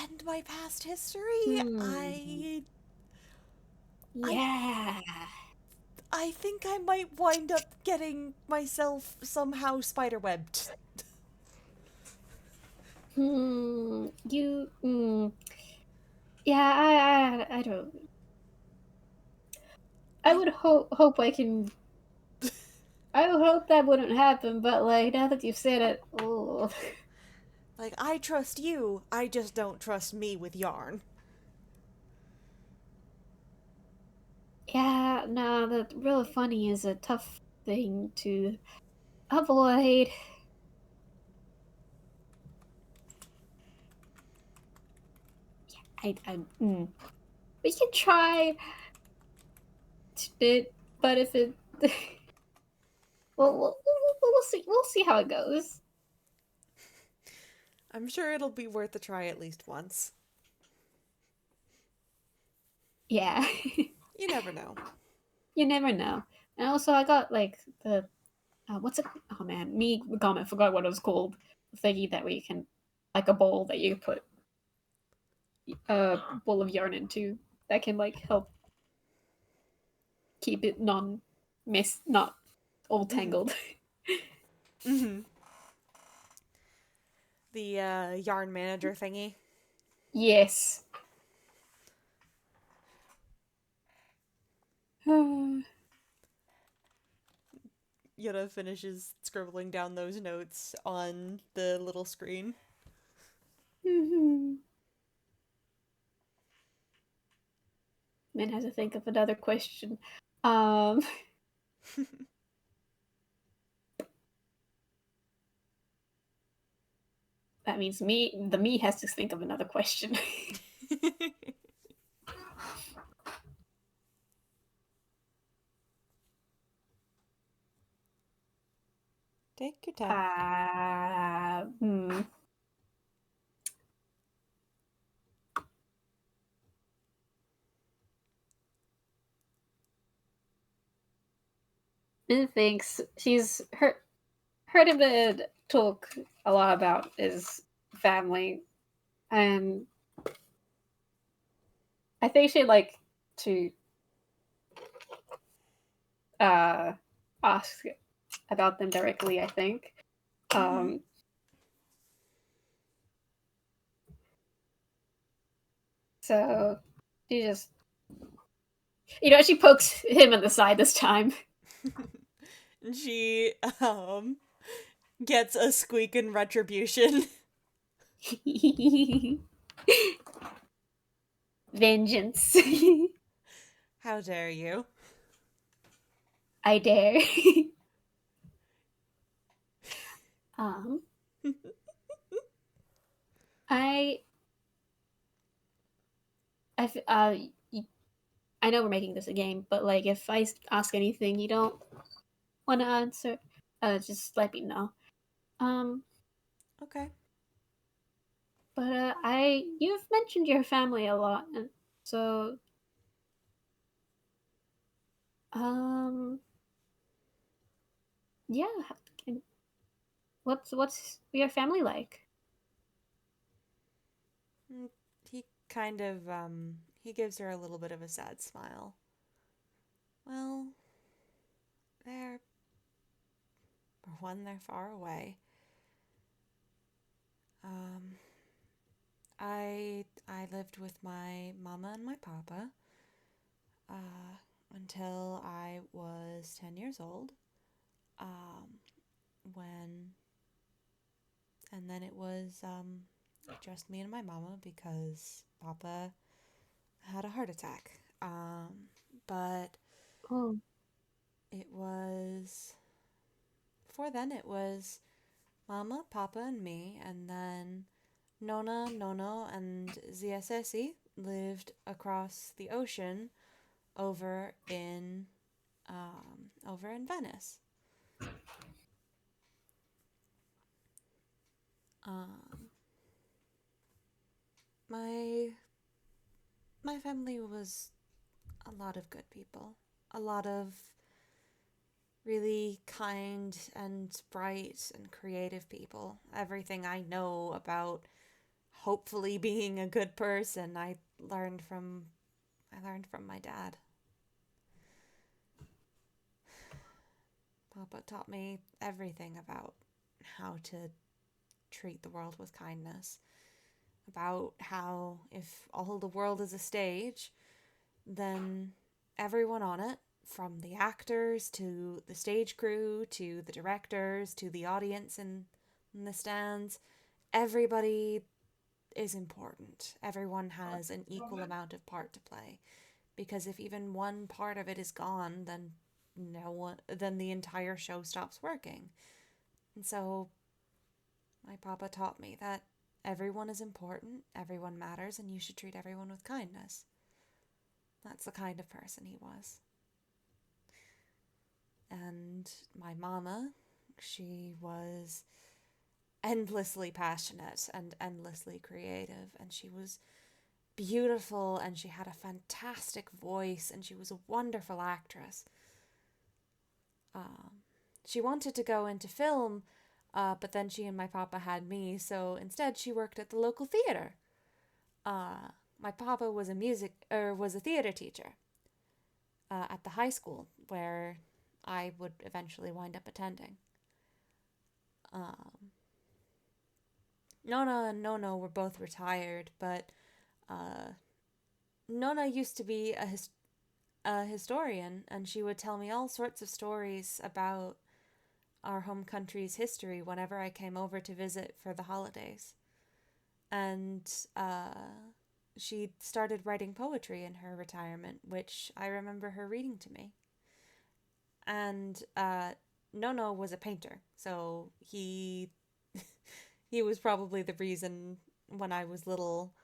and my past history, Hmm. I Yeah. I think I might wind up getting myself somehow spiderwebbed. You. Yeah. I don't. I I would hope I can. I would hope that wouldn't happen, but like now that you've said it, oh. I trust you, I just don't trust me with yarn. Yeah. No, the real funny is a tough thing to avoid. I we can try it, but if it, well, we'll see. We'll see how it goes. I'm sure it'll be worth a try at least once. Yeah. You never know. You never know. And also, I got like the what's it? Oh man, me comment forgot what it was called. The thingy that we can, like a bowl that you put a bowl of yarn into that can like help keep it not all Mm-hmm. tangled. Mm-hmm. The yarn manager thingy. Yes. Yoda finishes scribbling down those notes on the little screen. Min has to think of another question. Um, that means the me has to think of another question. Take your time. Hmm. Min thinks she's heard him talk a lot about his family, and I think she'd like to uh, ask about them directly. I think. Mm-hmm. Um, So she just, she pokes him in the side this time. She gets a squeak in retribution. Vengeance. How dare you? I dare. um, I, I know we're making this a game, but like if I ask anything you don't want to answer, just let me know. Um, Okay. but you've mentioned your family a lot, and so um, yeah. What's your family like? Mm, he kind of, he gives her a little bit of a sad smile. Well, they're, for one, they're far away. Um, I lived with my mama and my papa, uh, until I was 10 years old. Um, when, and then it was, just me and my mama because papa had a heart attack. But Oh, it was, before then, it was mama, papa, and me, and then Nona, Nono, and ZSSE lived across the ocean over in over in Venice. Um, my my family was a lot of good people, a lot of really kind and bright and creative people. Everything I know about hopefully being a good person, I learned from my dad. Papa taught me everything about how to treat the world with kindness, about how if all the world is a stage, then everyone on it, from the actors to the stage crew to the directors to the audience in the stands, everybody is important. Everyone has an equal amount of part to play. Because if even one part of it is gone, then then the entire show stops working. And so my papa taught me that everyone is important, everyone matters, and you should treat everyone with kindness. That's the kind of person he was. And my mama, she was endlessly passionate and endlessly creative, and she was beautiful, and she had a fantastic voice, and she was a wonderful actress. Um, she wanted to go into film, but then she and my papa had me, so instead she worked at the local theater. My papa was was a theater teacher at the high school where I would eventually wind up attending. Um, Nona and Nono were both retired, but uh, Nona used to be a historian, and she would tell me all sorts of stories about our home country's history whenever I came over to visit for the holidays. And she started writing poetry in her retirement, which I remember her reading to me. And Nono was a painter, so he was probably the reason when I was little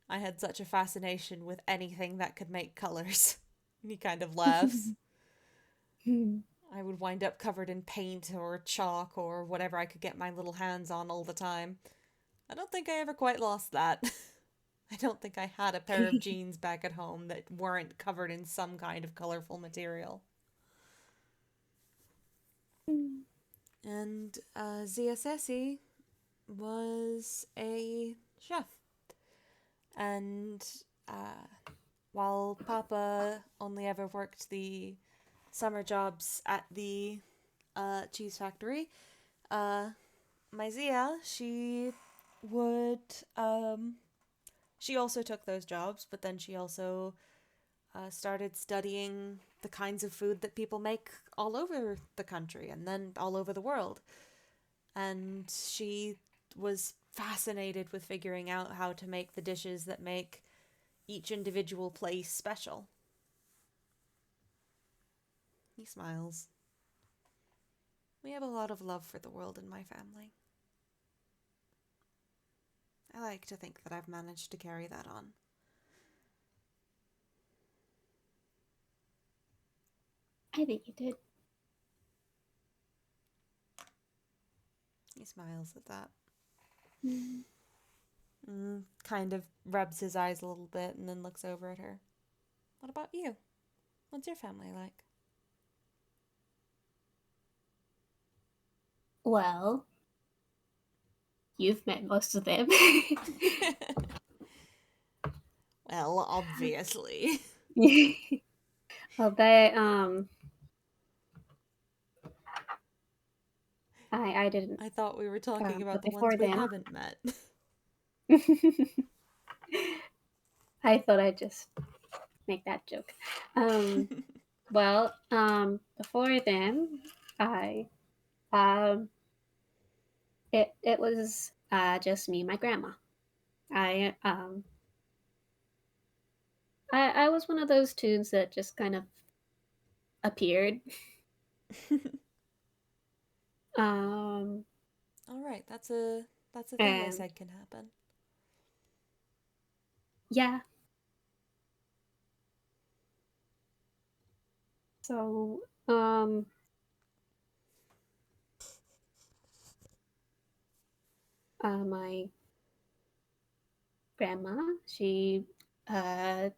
I had such a fascination with anything that could make colors. And he kind of laughs. I would wind up covered in paint or chalk or whatever I could get my little hands on all the time. I don't think I ever quite lost that. I don't think I had a pair of jeans back at home that weren't covered in some kind of colorful material. And ZSSE was a chef. And while Papa only ever worked the summer jobs at the cheese factory, my Zia, she would she also took those jobs, but then she also started studying the kinds of food that people make all over the country and then all over the world. And she was fascinated with figuring out how to make the dishes that make each individual place special. He smiles. We have a lot of love for the world in my family. I like to think that I've managed to carry that on. I think you did. He smiles at that. Mm. Kind of rubs his eyes a little bit and then looks over at her. What about you? What's your family like? Well, you've met most of them. Well, obviously. Well, they I didn't. I thought we were talking about But the ones before we them, haven't met. I thought I'd just make that joke. Well, before then, I it was just me and my grandma. I um I was one of those tunes that just kind of appeared. Um All right, that's a thing they and said can happen. yeah, so my grandma, she uh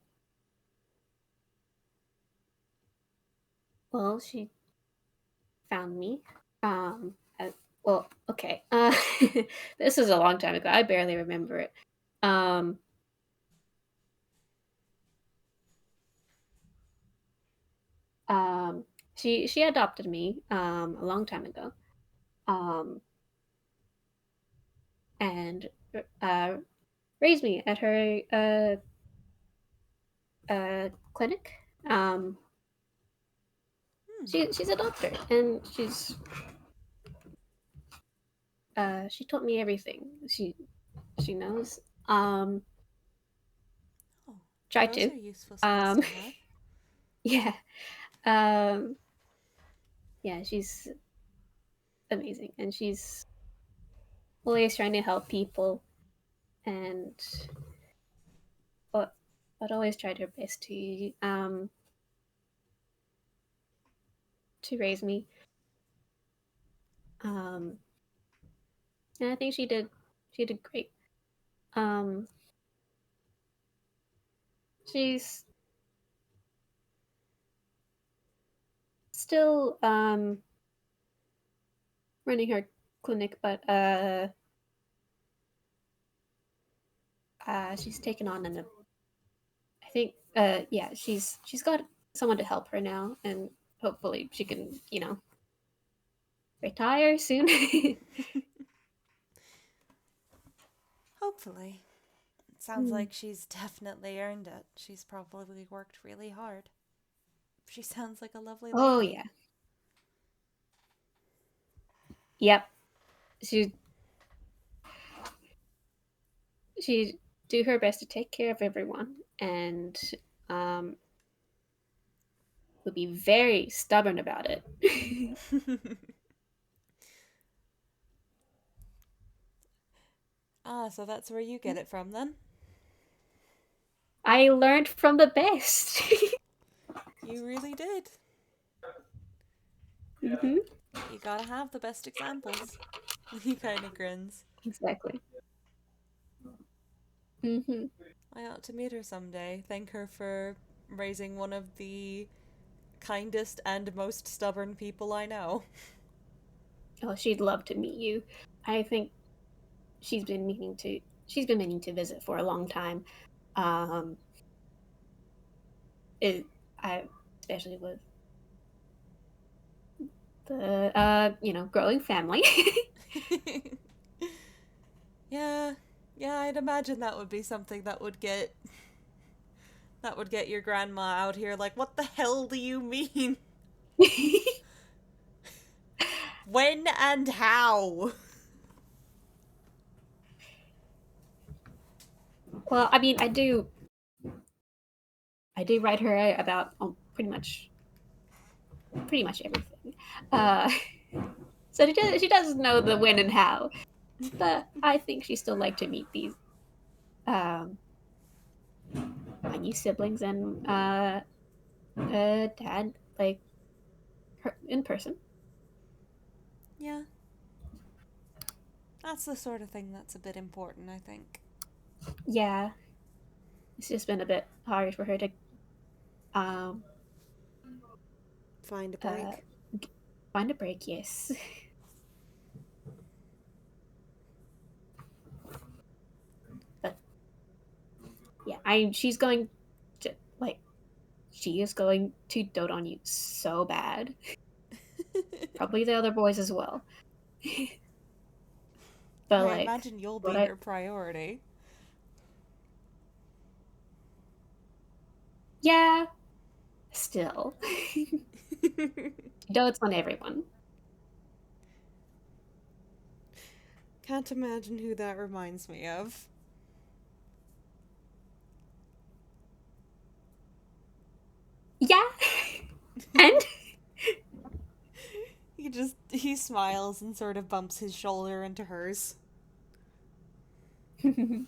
well, she found me. Um, well, okay. This is a long time ago. I barely remember it. Um, um, she adopted me a long time ago. Um, and uh, raised me at her clinic. Um, Hmm. she's a doctor, and she taught me everything she knows. Um, Oh, tried those to. are useful skills Um, to have. yeah. Um, yeah. She's amazing, and she's always trying to help people, and but always tried her best to raise me. Um, and I think she did great. Um, she's still running her clinic, but she's taken on an I think yeah, she's got someone to help her now, and hopefully she can retire soon. Hopefully. It sounds Mm. like she's definitely earned it. She's probably worked really hard. She sounds like a lovely Oh lady. yeah, yep. She she do her best to take care of everyone, and um, would be very stubborn about it. Ah, so that's where you get it from then? I learned from the best. You really did. Hmm. You gotta have the best examples. He kind of grins. Exactly. Hmm. I ought to meet her someday. Thank her for raising one of the kindest and most stubborn people I know. Oh, she'd love to meet you. I think she's been meaning to. She's been meaning to visit for a long time. Um, it, I especially with the growing family. Yeah, Yeah, I'd imagine that would be something that would get your grandma out here like, what the hell do you mean? When and how? Well, I mean, I do write her about pretty much everything. Uh, so she does know the when and how, but I think she still like to meet these my new siblings and dad, like her in person. Yeah. That's the sort of thing that's a bit important, I think. Yeah, it's just been a bit hard for her to um Find a uh break. find a break. Yes. But yeah, she's going to like she is going to dote on you so bad. Probably the other boys as well. But I like imagine you'll what be I her priority. yeah, still. She dotes on everyone. Can't imagine who that reminds me of. Yeah. And He smiles and sort of bumps his shoulder into hers. she's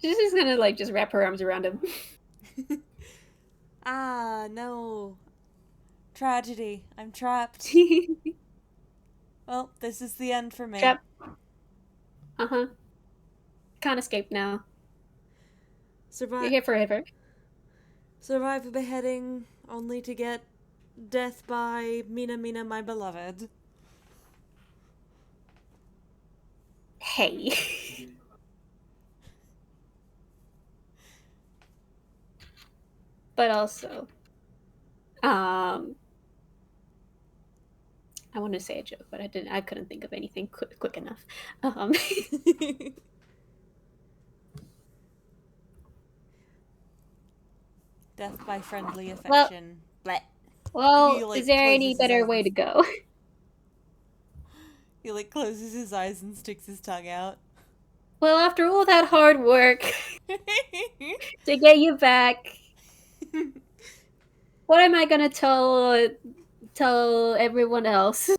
just gonna like just wrap her arms around him. Ah, no. Tragedy. I'm trapped. Well, this is the end for me. Trap. Uh-huh. Can't escape now. You're Survive here forever. survive a beheading only to get death by Mina my beloved. Hey. But also, um, I want to say a joke, but I couldn't think of anything quick enough. Death by friendly Well, affection. Bleh. He, well, is like, there any closes his better eyes way and... to go? He, like, closes his eyes and sticks his tongue out. Well, after all that hard work to get you back, what am I gonna tell everyone else?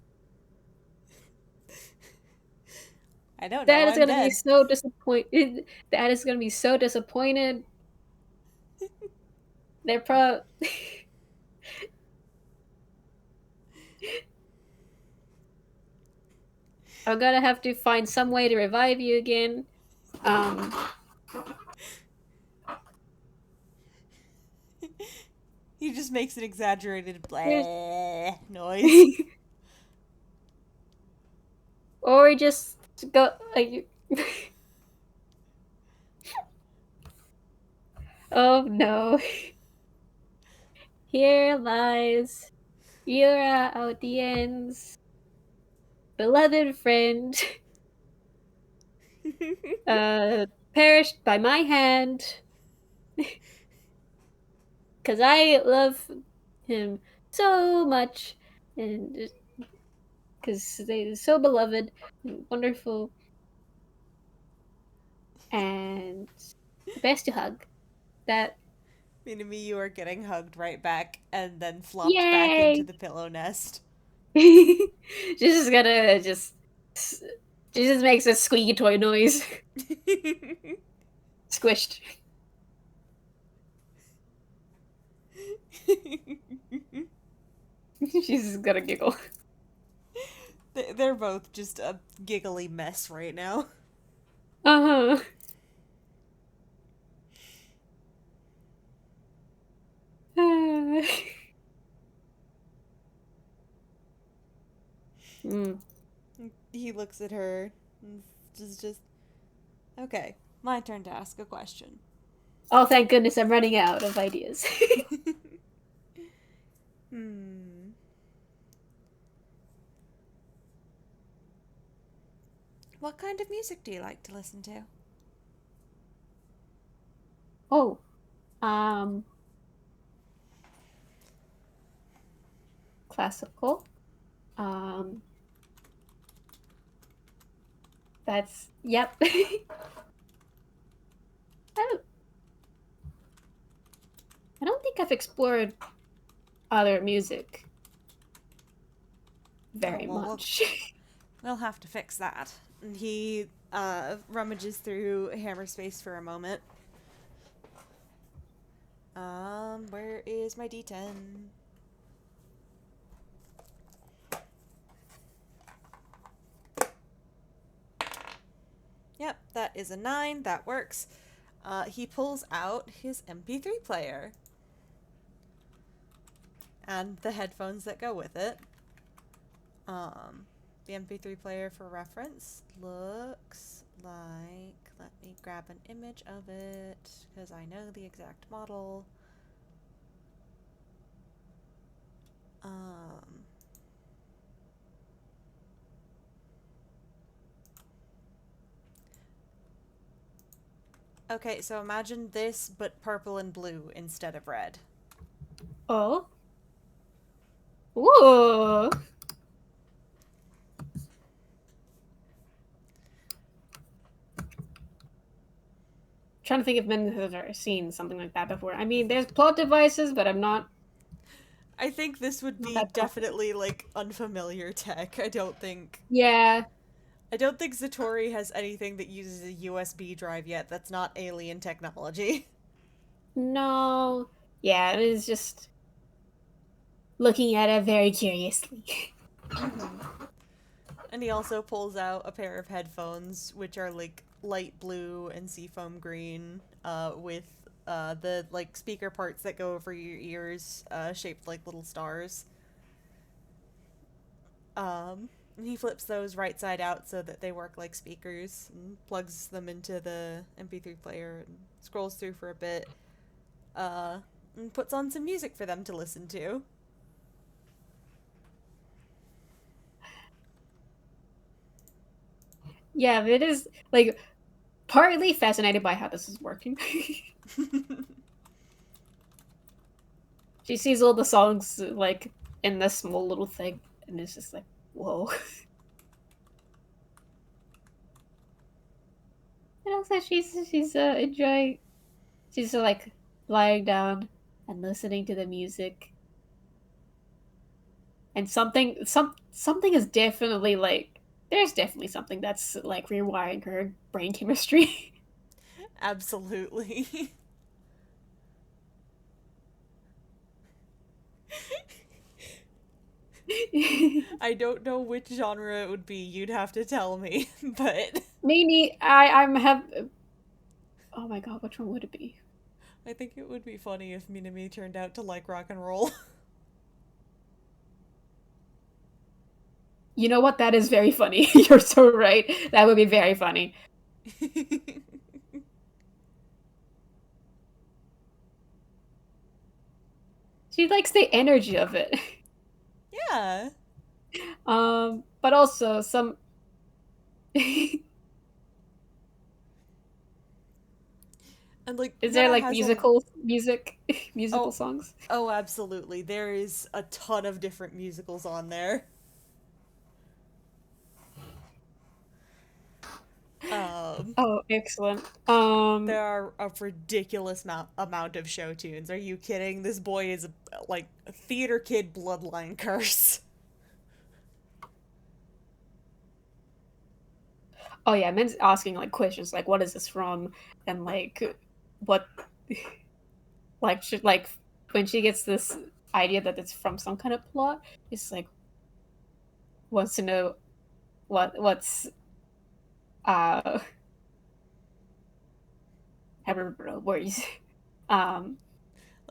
I don't know, Dad is I'm gonna be dead. so disappointed. Dad is gonna be so disappointed. They're I'm gonna have to find some way to revive you again. Um, He just makes an exaggerated bleh noise. or we just go like. Oh no! Here lies Yuura Audien's beloved friend, perished by my hand. Because I love him so much, and because they're so beloved and wonderful, and the best to hug. That Minami, you are getting hugged right back and then flopped back into yay! the pillow nest. She's just gonna just she just makes a squeaky toy noise, squished. She's just gonna giggle. They're both just a giggly mess right now. Uh huh. Mm. He looks at her and just okay, my turn to ask a question. Oh, thank goodness I'm running out of ideas. Hmm. What kind of music do you like to listen to? Oh, um, classical. Um, that's yep. I I don't think I've explored other music Oh, very well, much. we'll have to fix that. And he rummages through Hammer Space for a moment. Where is my D10? Yep, that is a 9. That works. He pulls out his MP3 player and the headphones that go with it. The MP3 player, for reference, looks like. Let me grab an image of it because I know the exact model. Um, okay, so imagine this, but purple and blue instead of red. Oh, ooh. Trying to think if men have ever seen something like that before. I mean, there's plot devices, but I'm I think this would not be that confident. definitely like unfamiliar tech. Yeah, I don't think Zatori has anything that uses a USB drive yet that's not alien technology. no, yeah, it is just looking at it very curiously. Mm-hmm. And he also pulls out a pair of headphones, which are like light blue and seafoam green, with the like speaker parts that go over your ears, shaped like little stars. And he flips those right side out so that they work like speakers, and plugs them into the MP3 player and scrolls through for a bit, uh, and puts on some music for them to listen to. Yeah, it is like partly fascinated by how this is working. She sees all the songs like in this small little thing, and it's just like, whoa. And also, she's enjoying. She's like lying down and listening to the music, and something is definitely like there's definitely something that's like rewiring her brain chemistry. Absolutely. I don't know which genre it would be. You'd have to tell me, but Maybe I'm have. Oh my god, which one would it be? I think it would be funny if Minami turned out to like rock and roll. You know what? That is very funny. You're so right. That would be very funny. She likes the energy of it. Yeah. But also some. Is And like there Yura like has a musical oh songs? oh absolutely. There is a ton of different musicals on there. Um Oh, excellent. there are a ridiculous amount of show tunes. Are you kidding? This boy is like a theater kid bloodline curse. Oh yeah, men's asking like questions like, "What is this from?" and like, "What?" Like, should like when she gets this idea that it's from some kind of plot, it's like wants to know what's I remember the words. Um,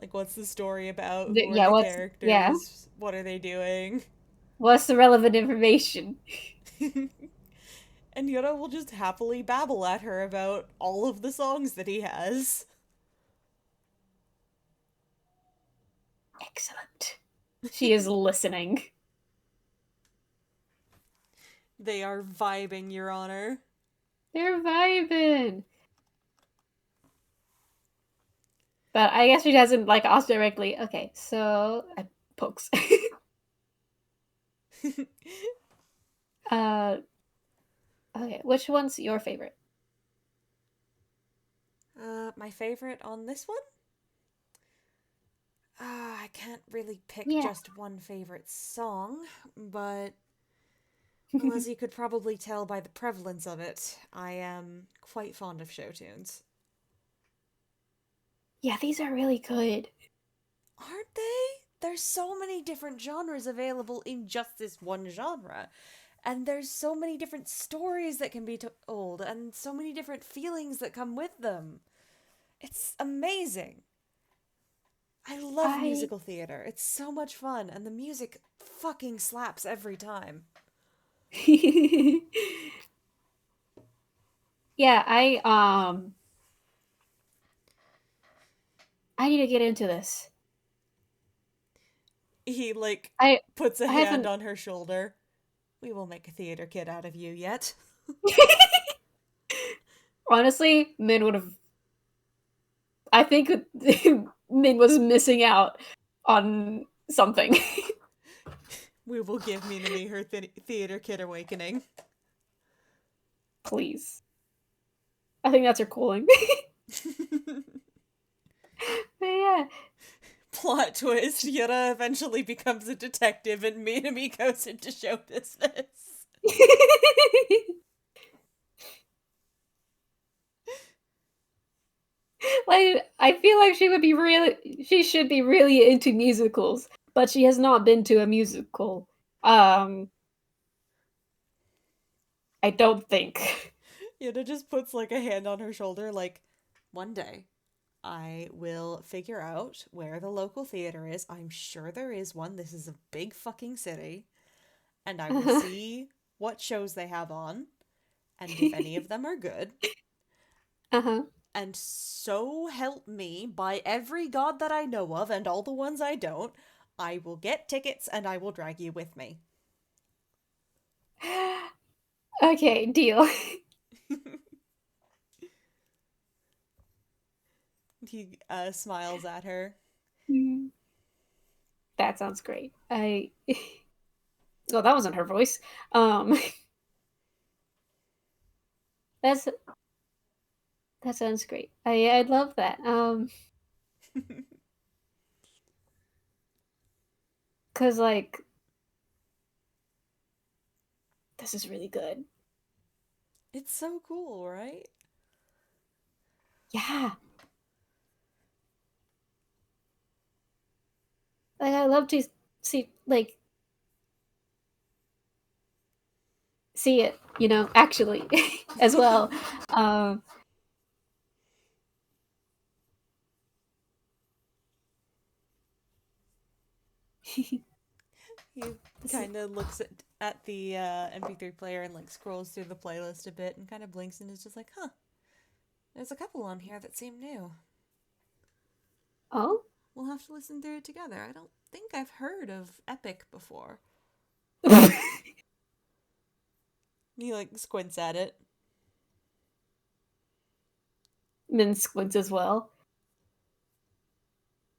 Like, what's the story about? Who are yeah, the yeah, characters? What are they doing? what's the relevant information? And Yoda will just happily babble at her about all of the songs that he has. Excellent. She is listening. They are vibing, Your Honor. They're vibing. But I guess she doesn't like ask directly. Okay, so pokes. uh, okay, which one's your favorite? My favorite on this one? I can't really pick Yeah. just one favorite song, but well, as you could probably tell by the prevalence of it, I am quite fond of show tunes. Yeah, these are really good. Aren't they? There's so many different genres available in just this one genre. And there's so many different stories that can be told, and so many different feelings that come with them. It's amazing. I love I musical theater. It's so much fun, and the music fucking slaps every time. yeah, I need to get into this. He, like, I puts a I hand haven't on her shoulder. We will make a theater kid out of you yet. honestly, Min would have. I think Min was missing out on something. We will give Minami her theater kid awakening. Please, I think that's her calling. But yeah. Plot twist, Yura eventually becomes a detective and Minami goes into show business. Like I feel like she should be really into musicals, but she has not been to a musical. Um I don't think. Yura just puts like a hand on her shoulder, like, one day I will figure out where the local theater is. I'm sure there is one. This is a big fucking city. And I will see what shows they have on, and if any of them are good. Uh-huh. And so help me, by every god that I know of and all the ones I don't, I will get tickets and I will drag you with me. Okay, deal. He smiles at her. Mm, that sounds great. I Oh, that wasn't her voice. Um that's that sounds great. I love that. Cuz like this is really good. It's so cool, right? Yeah. Like I love to see it, actually as well. Um He this is, kind of looks at the MP3 player and like scrolls through the playlist a bit and kind of blinks and is just like, huh, there's a couple on here that seem new. oh. We'll have to listen through it together. I don't think I've heard of Epic before. He like squints at it. Min squints as well.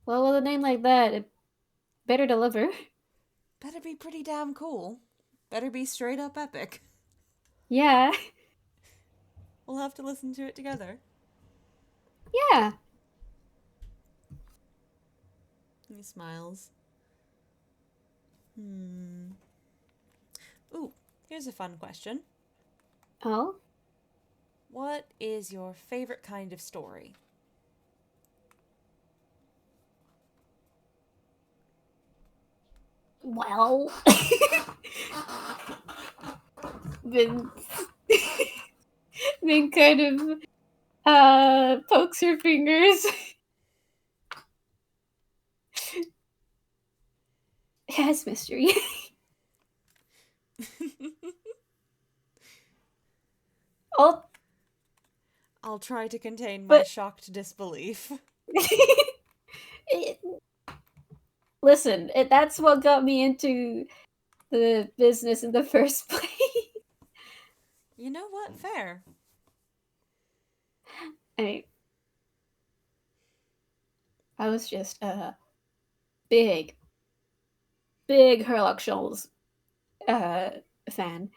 Well, with a name like that, it better deliver. Better be pretty damn cool. Better be straight up epic. Yeah. We'll have to listen to it together. Yeah. He smiles. Hmm. Ooh, here's a fun question. Oh. What is your favorite kind of story? Well. Min Min kind of pokes her fingers. Yes, mystery. Oh, I'll try to contain my but shocked disbelief. it, listen, that's what got me into the business in the first place. You know what? Fair. I I was just a big, big Herlock Shells uh fan,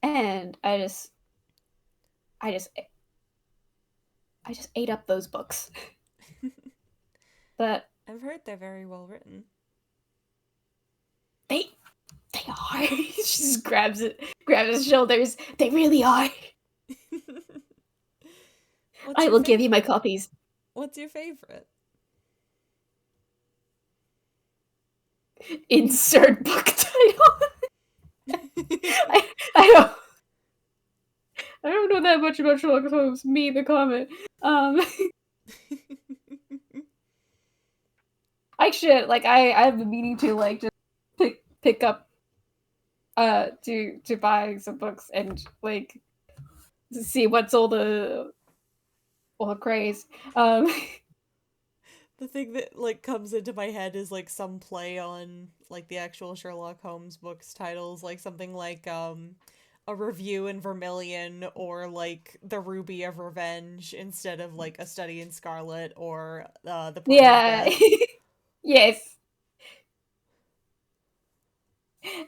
and I just I just ate up those books. But I've heard they're very well written. they they are. He just grabs his shoulders. They really are. What's I your will give you my favorite? copies. What's your favorite? Insert book title. I don't I don't know that much about Sherlock Holmes. Me, the comment. Um, Shit. Like I've been meaning to like just pick up to buy some books and like to see what's all the craze. Um, The thing that like comes into my head is like some play on like the actual Sherlock Holmes books titles, like something like a review in Vermilion or like the Ruby of Revenge instead of like a study in Scarlet or the Poison of yeah. Death. Yes.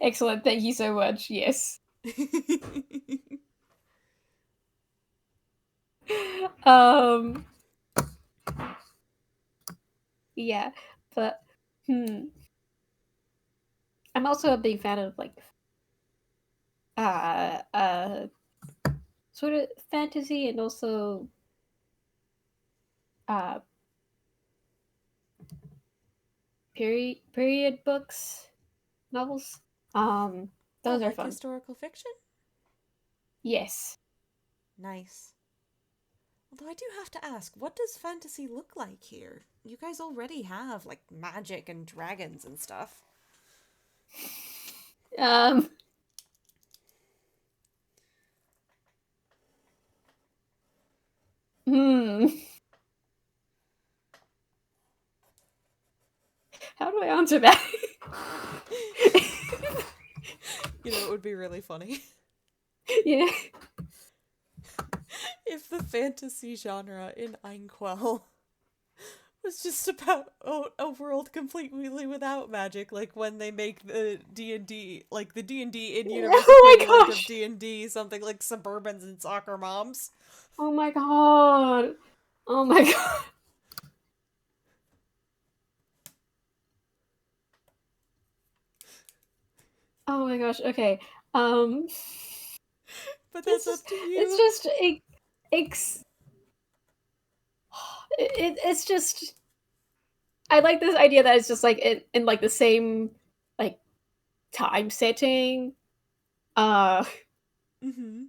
Excellent. Thank you so much. Yes. Um. Yeah. But hmm. I'm also a big fan of like uh uh sort of fantasy and also uh period books, novels. Um, Oh, those are like fun. historical fiction? Yes. Nice. Although I do have to ask, what does fantasy look like here? You guys already have like magic and dragons and stuff. Um, hmm. How do I answer that? You know, it would be really funny Yeah. if the fantasy genre in Einquell was just about a world completely without magic, like when they make the D&D, like the D&D in-universe Oh my equivalent of gosh. D&D, something like Suburbans and Soccer Moms. Oh my god. Oh my god. Oh my gosh. Okay. Um, But that's up to it's you. just it's it's just I like this idea that it's just like in like the same like time setting. Uh, Mm-hmm.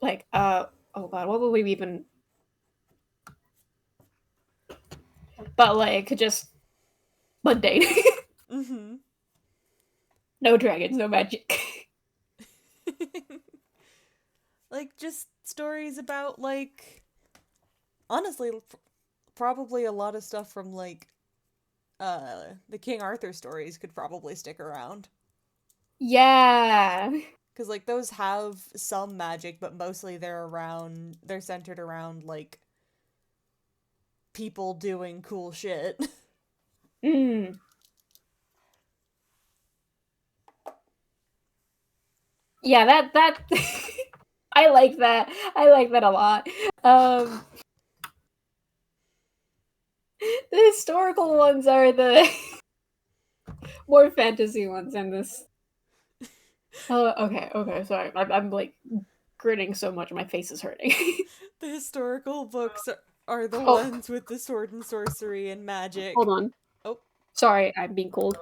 like oh god, what would we even? But like just mundane. Mm-hmm. No dragons, no magic. Like, just stories about, like, honestly, probably a lot of stuff from, like, the King Arthur stories could probably stick around. Yeah. Because, like, those have some magic, but mostly they're centered around, like, people doing cool shit. Mm. Yeah, that I like that. I like that a lot. Um the historical ones are the more fantasy ones in this. Oh, okay, okay, sorry. I'm like grinning so much my face is hurting. The historical books are the Oh, ones with the sword and sorcery and hold magic. on. Oh. Sorry, I'm being cold.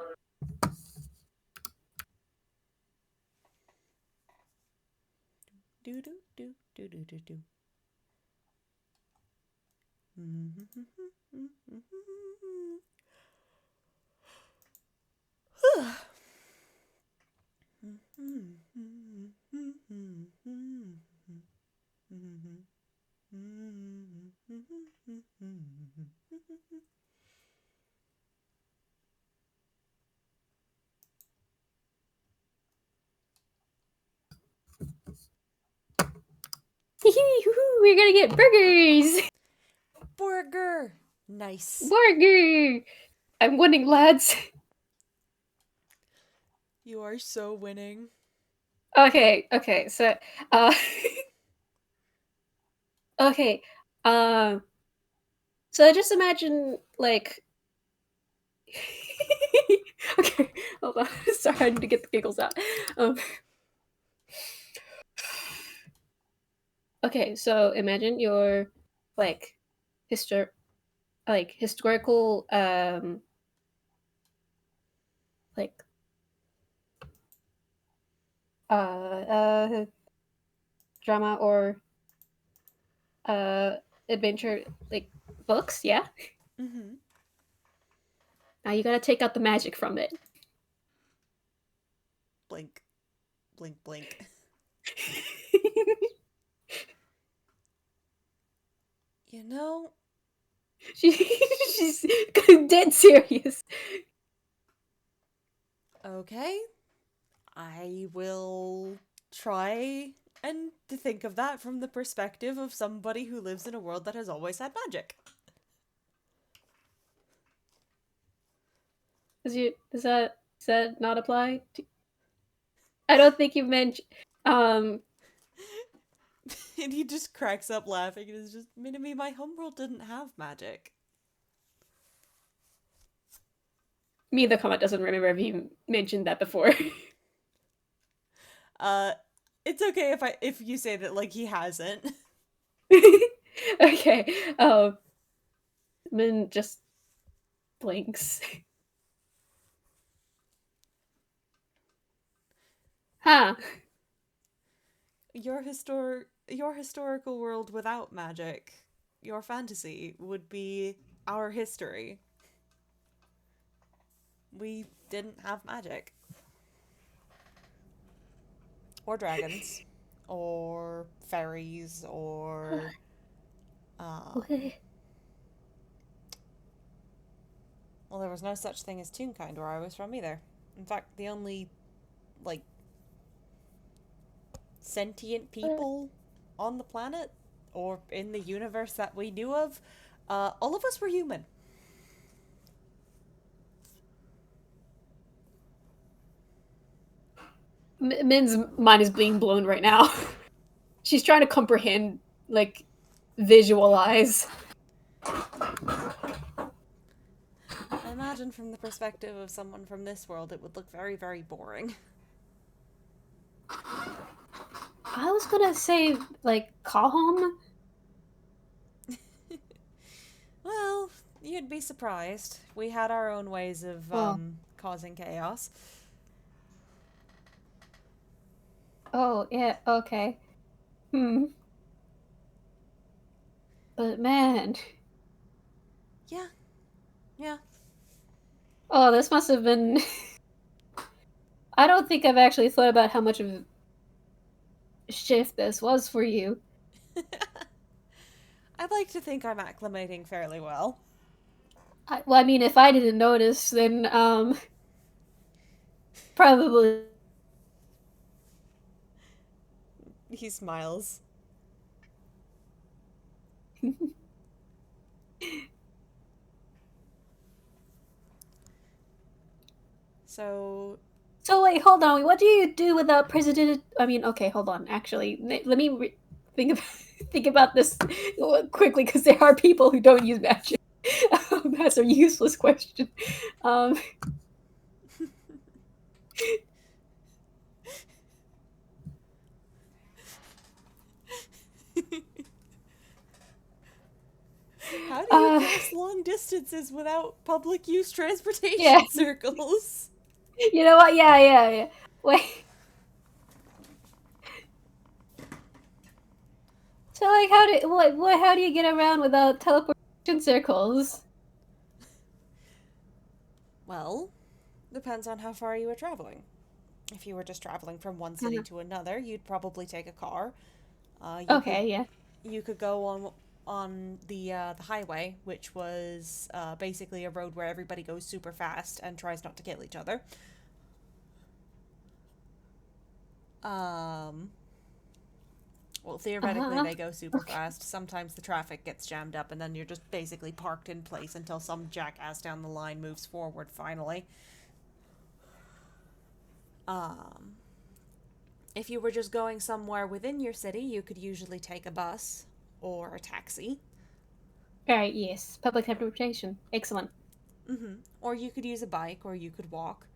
Do do do do do do do. We're gonna get burgers! Burger! Nice. Burger! I'm winning, lads. You are so winning. Okay, so, uh, okay, so just imagine, like, okay, hold on, sorry, I need to get the giggles out. Okay, so imagine you're, like, historical, like, drama or, uh, adventure, like, books, yeah? Mm-hmm. Now you gotta take out the magic from it. Blink. Blink, blink. You know, She's dead serious. okay. I will try and to think of that from the perspective of somebody who lives in a world that has always had magic. Does that not apply? I don't think you meant um And he just cracks up laughing and is just, Minami, my homeworld didn't have magic. me the comment doesn't remember if you mentioned that before. Uh, it's okay if you say that like he hasn't. Okay. Min just blinks. Huh. Your historical world without magic, your fantasy would be our history. We didn't have magic. Or dragons. Or fairies or Okay. well, there was no such thing as Toonkind where I was from either. In fact, the only like sentient people on the planet or in the universe that we knew of, all of us were human. Min's mind is being blown right now. She's trying to comprehend, like, visualize. I imagine from the perspective of someone from this world, it would look very, very boring. I was gonna say, like, calm. Well, you'd be surprised. We had our own ways of Well, causing chaos. oh, yeah, okay. Hmm. But man, Yeah, yeah. oh, this must have been. I don't think I've actually thought about how much of a shift this was for you. I'd like to think I'm acclimating fairly well. Well, I mean, if I didn't notice, then, probably. He smiles. So, So, wait, hold on. What do you do without President? I mean, okay, hold on. Actually, let me think about think about this quickly because there are people who don't use magic. That's a useless question. Um, how do you uh, cross long distances without public use transportation yeah. circles? You know what? Yeah. Wait. So, like, how do you get around without teleportation circles? Well, depends on how far you were traveling. If you were just traveling from one city Uh-huh. to another, you'd probably take a car. Okay, yeah. You could go on the highway, which was basically a road where everybody goes super fast and tries not to kill each other. Um, Well, theoretically, they go super fast. Sometimes the traffic gets jammed up, and then you're just basically parked in place until some jackass down the line moves forward finally. If you were just going somewhere within your city, you could usually take a bus or a taxi. Right, yes. Public transportation. Excellent. Or you could use a bike, or you could walk.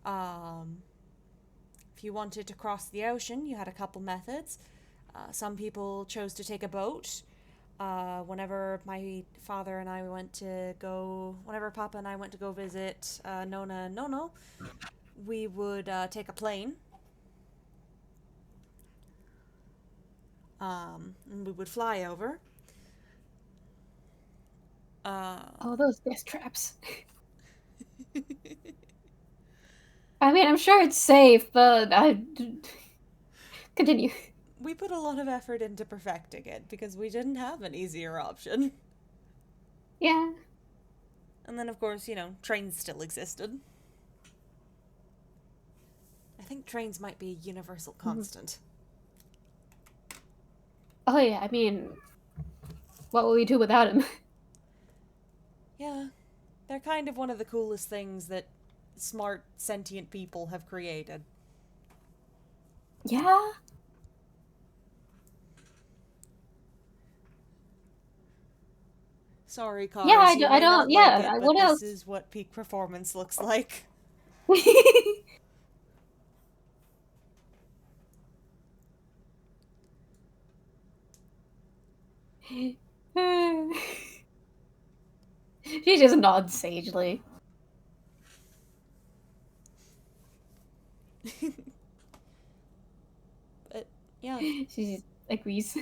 If you wanted to cross the ocean, you had a couple methods. Some people chose to take a boat. Whenever my father and I went to go, whenever Papa and I went to go visit Nona and Nono, we would take a plane. And we would fly over. Oh, those death traps. I mean, I'm sure it's safe, but I... Continue. We put a lot of effort into perfecting it because we didn't have an easier option. Yeah. And then, of course, trains still existed. I think trains might be a universal constant. Oh, yeah, I mean, what would we do without him? Yeah, they're kind of one of the coolest things that smart, sentient people have created. Yeah? Sorry, Yeah, cars, you I may don't, not like yeah, it, but what this else? is what peak performance looks like. She just nods sagely. But, yeah. She agrees.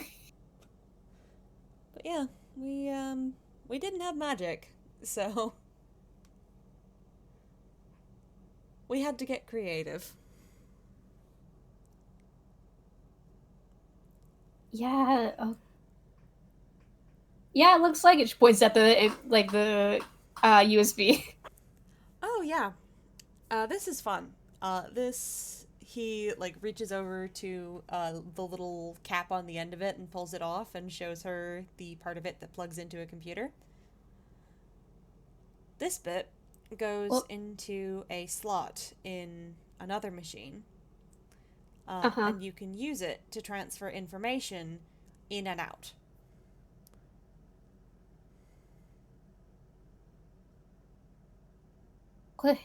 But, yeah, we didn't have magic, so we had to get creative. Yeah. Oh. Yeah, it looks like it. She points at the USB. Oh, yeah. This is fun. He, reaches over to, the little cap on the end of it and pulls it off and shows her the part of it that plugs into a computer. This bit goes Well, into a slot in another machine, uh-huh. and you can use it to transfer information in and out. Okay.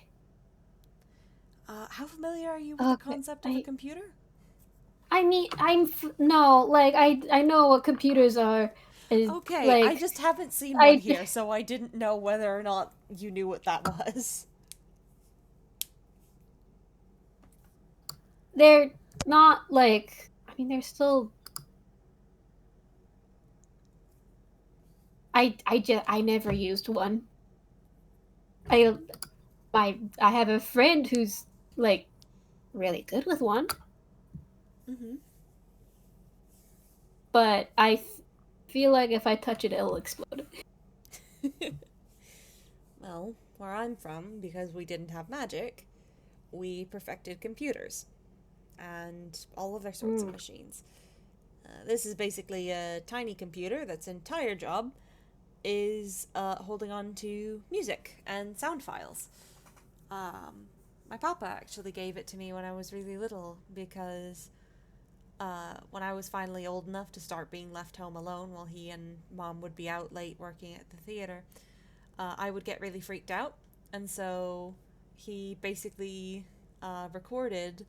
How familiar are you with the Okay. concept of a computer? I mean, no, like I know what computers are. Okay, I Like just haven't seen one I here, so I didn't know whether or not you knew what that was. they're not like I mean they're still I never used one. I I have a friend who's like really good with one, Mm-hmm. but feel like if I touch it, it'll explode. Well, where I'm from, because we didn't have magic, we perfected computers and all other sorts of Mm. machines. This is basically a tiny computer that's entire job is holding on to music and sound files. My papa actually gave it to me when I was really little because when I was finally old enough to start being left home alone while he and mom would be out late working at the theater, I would get really freaked out. And so he basically recorded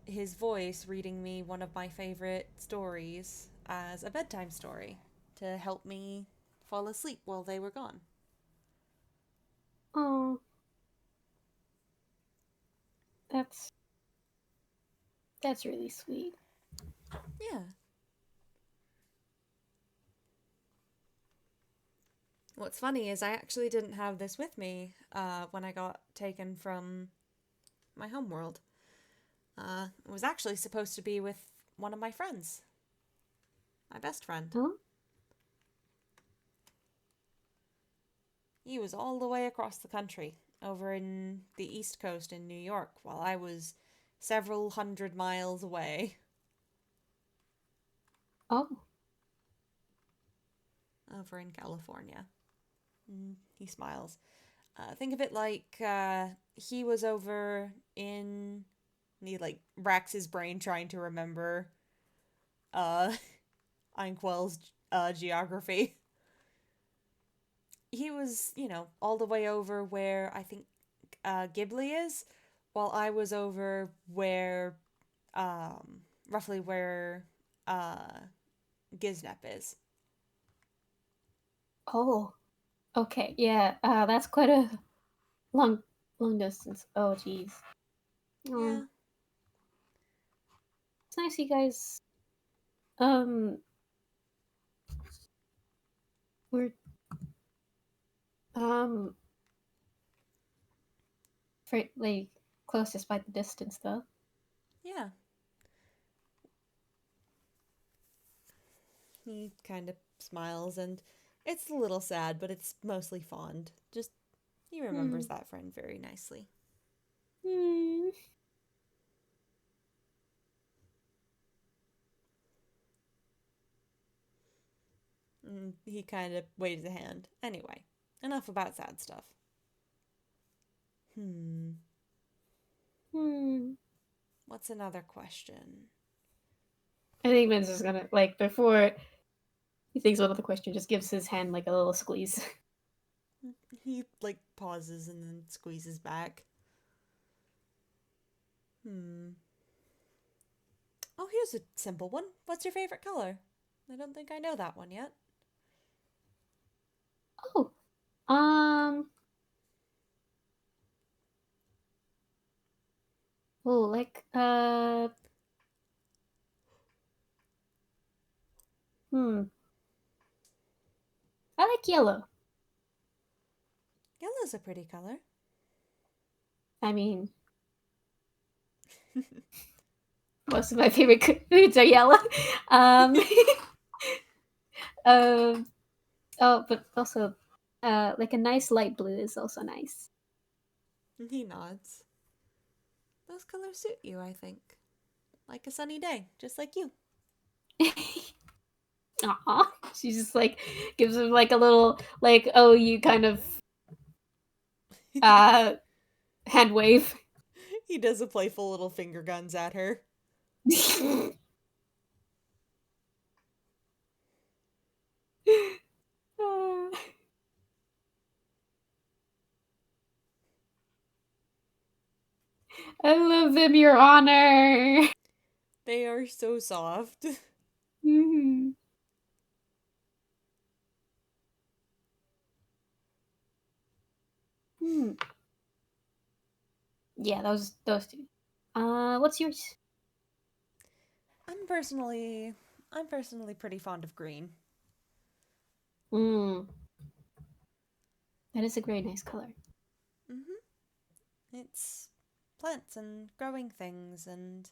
his voice reading me one of my favorite stories as a bedtime story to help me fall asleep while they were gone. Oh, that's really sweet. Yeah. What's funny is I actually didn't have this with me when I got taken from my homeworld. It was actually supposed to be with one of my friends, my best friend. Huh? He was all the way across the country, over in the East Coast in New York, while I was several hundred miles away. Oh. over in California. He smiles. Think of it like he was over in. He like racks his brain trying to remember uh, Einquell's geography. He was, all the way over where I think Ghibli is, while I was over where, roughly where Giznep is. Oh. Okay. Yeah. That's quite a long, long distance. Oh, jeez. Yeah. It's nice you guys. Um. We're um. Like close despite the distance, though. Yeah. He kind of smiles, and it's a little sad, but it's mostly fond. Just, he remembers that friend very nicely. Hmm. And he kind of waves a hand. Anyway, enough about sad stuff. Hmm. What's another question? I think Vince is gonna like before he thinks of another question, just gives his hand like a little squeeze. He, like, pauses and then squeezes back. Oh, here's a simple one. What's your favorite color? I don't think I know that one yet. Oh. Um. Oh, like Hmm. I like yellow. Yellow's a pretty color. I mean, most of my favorite foods are yellow. Um. um. Oh, but also, like a nice light blue is also nice. He nods. Those colors suit you, I think. Like a sunny day, just like you. Aw. She just like gives him like a little like, oh, you kind of uh hand wave. He does a playful little finger guns at her. I love them, Your Honor. They are so soft. Mm-hmm. Hmm. Yeah, those two. What's yours? I'm personally I'm personally pretty fond of green. Mm. That is a very nice color. It's plants and growing things, and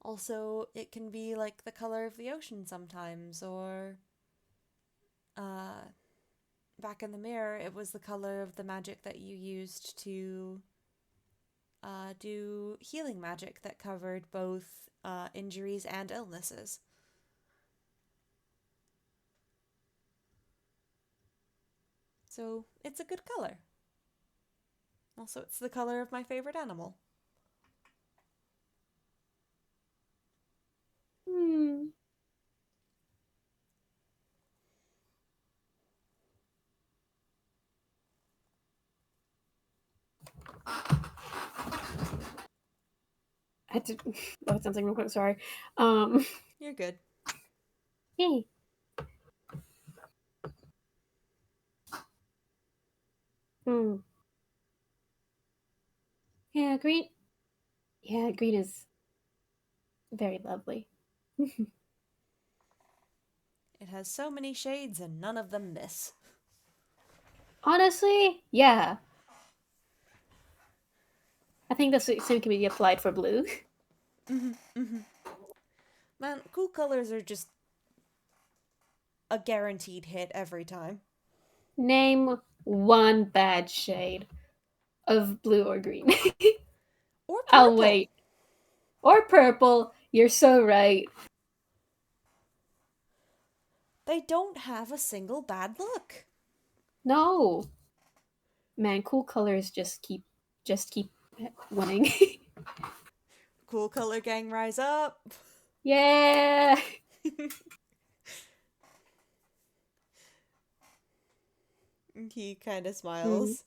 also it can be like the color of the ocean sometimes, or uh back in the mirror it was the color of the magic that you used to do healing magic that covered both injuries and illnesses. So it's a good color. Also, it's the color of my favorite animal. Hmm. I had to load something real quick. Sorry. Um. You're good. Yay. Hmm. Yeah, green. Yeah, green is very lovely. It has so many shades and none of them miss. Honestly, yeah. I think the same can be applied for blue. Man, cool colors are just a guaranteed hit every time. Name one bad shade of blue or green. Or I'll purple. wait. Or purple. You're so right. They don't have a single bad look. No. Man, cool colors just keep winning. Cool color gang, rise up. Yeah. He kind of smiles.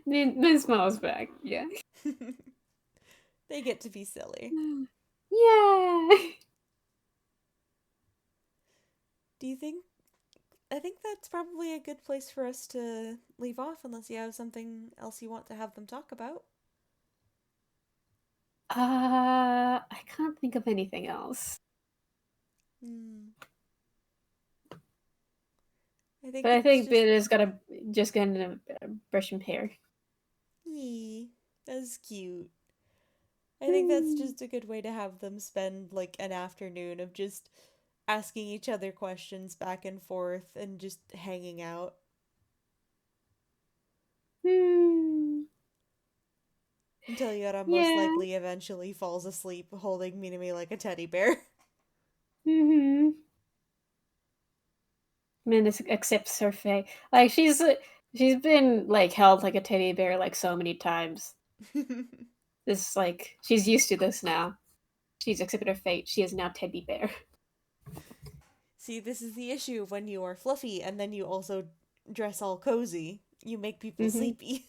Then smiles back. Yeah. They get to be silly. Yeah. Do you think... I think that's probably a good place for us to leave off, unless you have something else you want to have them talk about. I can't think of anything else. I think But I it's think just... Bit gotta just gonna brush some hair. Yee, that's cute. I think that's just a good way to have them spend like an afternoon of just asking each other questions back and forth and just hanging out. Until Yura most Yeah. likely eventually falls asleep holding Minami like a teddy bear. Minus accepts her fate. Like she's been like held like a teddy bear like so many times. This like she's used to this now. She's accepted her fate. She is now teddy bear. See, this is the issue when you are fluffy and then you also dress all cozy. You make people sleepy.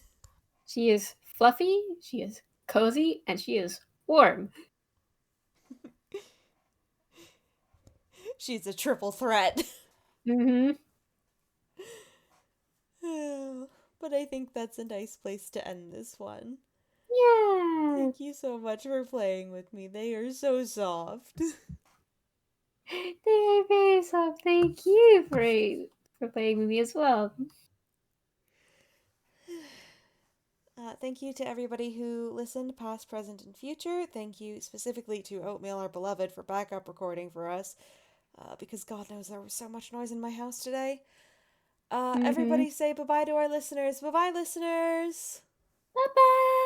She is fluffy, she is cozy, and she is warm. She's a triple threat. But I think that's a nice place to end this one. Yeah. Thank you so much for playing with me. They are so soft. They are very soft. Thank you for playing with me as well. Thank you to everybody who listened, past, present, and future. Thank you specifically to Oatmeal, our beloved, for backup recording for us. Because God knows there was so much noise in my house today. Everybody say bye-bye to our listeners. Bye-bye, listeners! Bye-bye!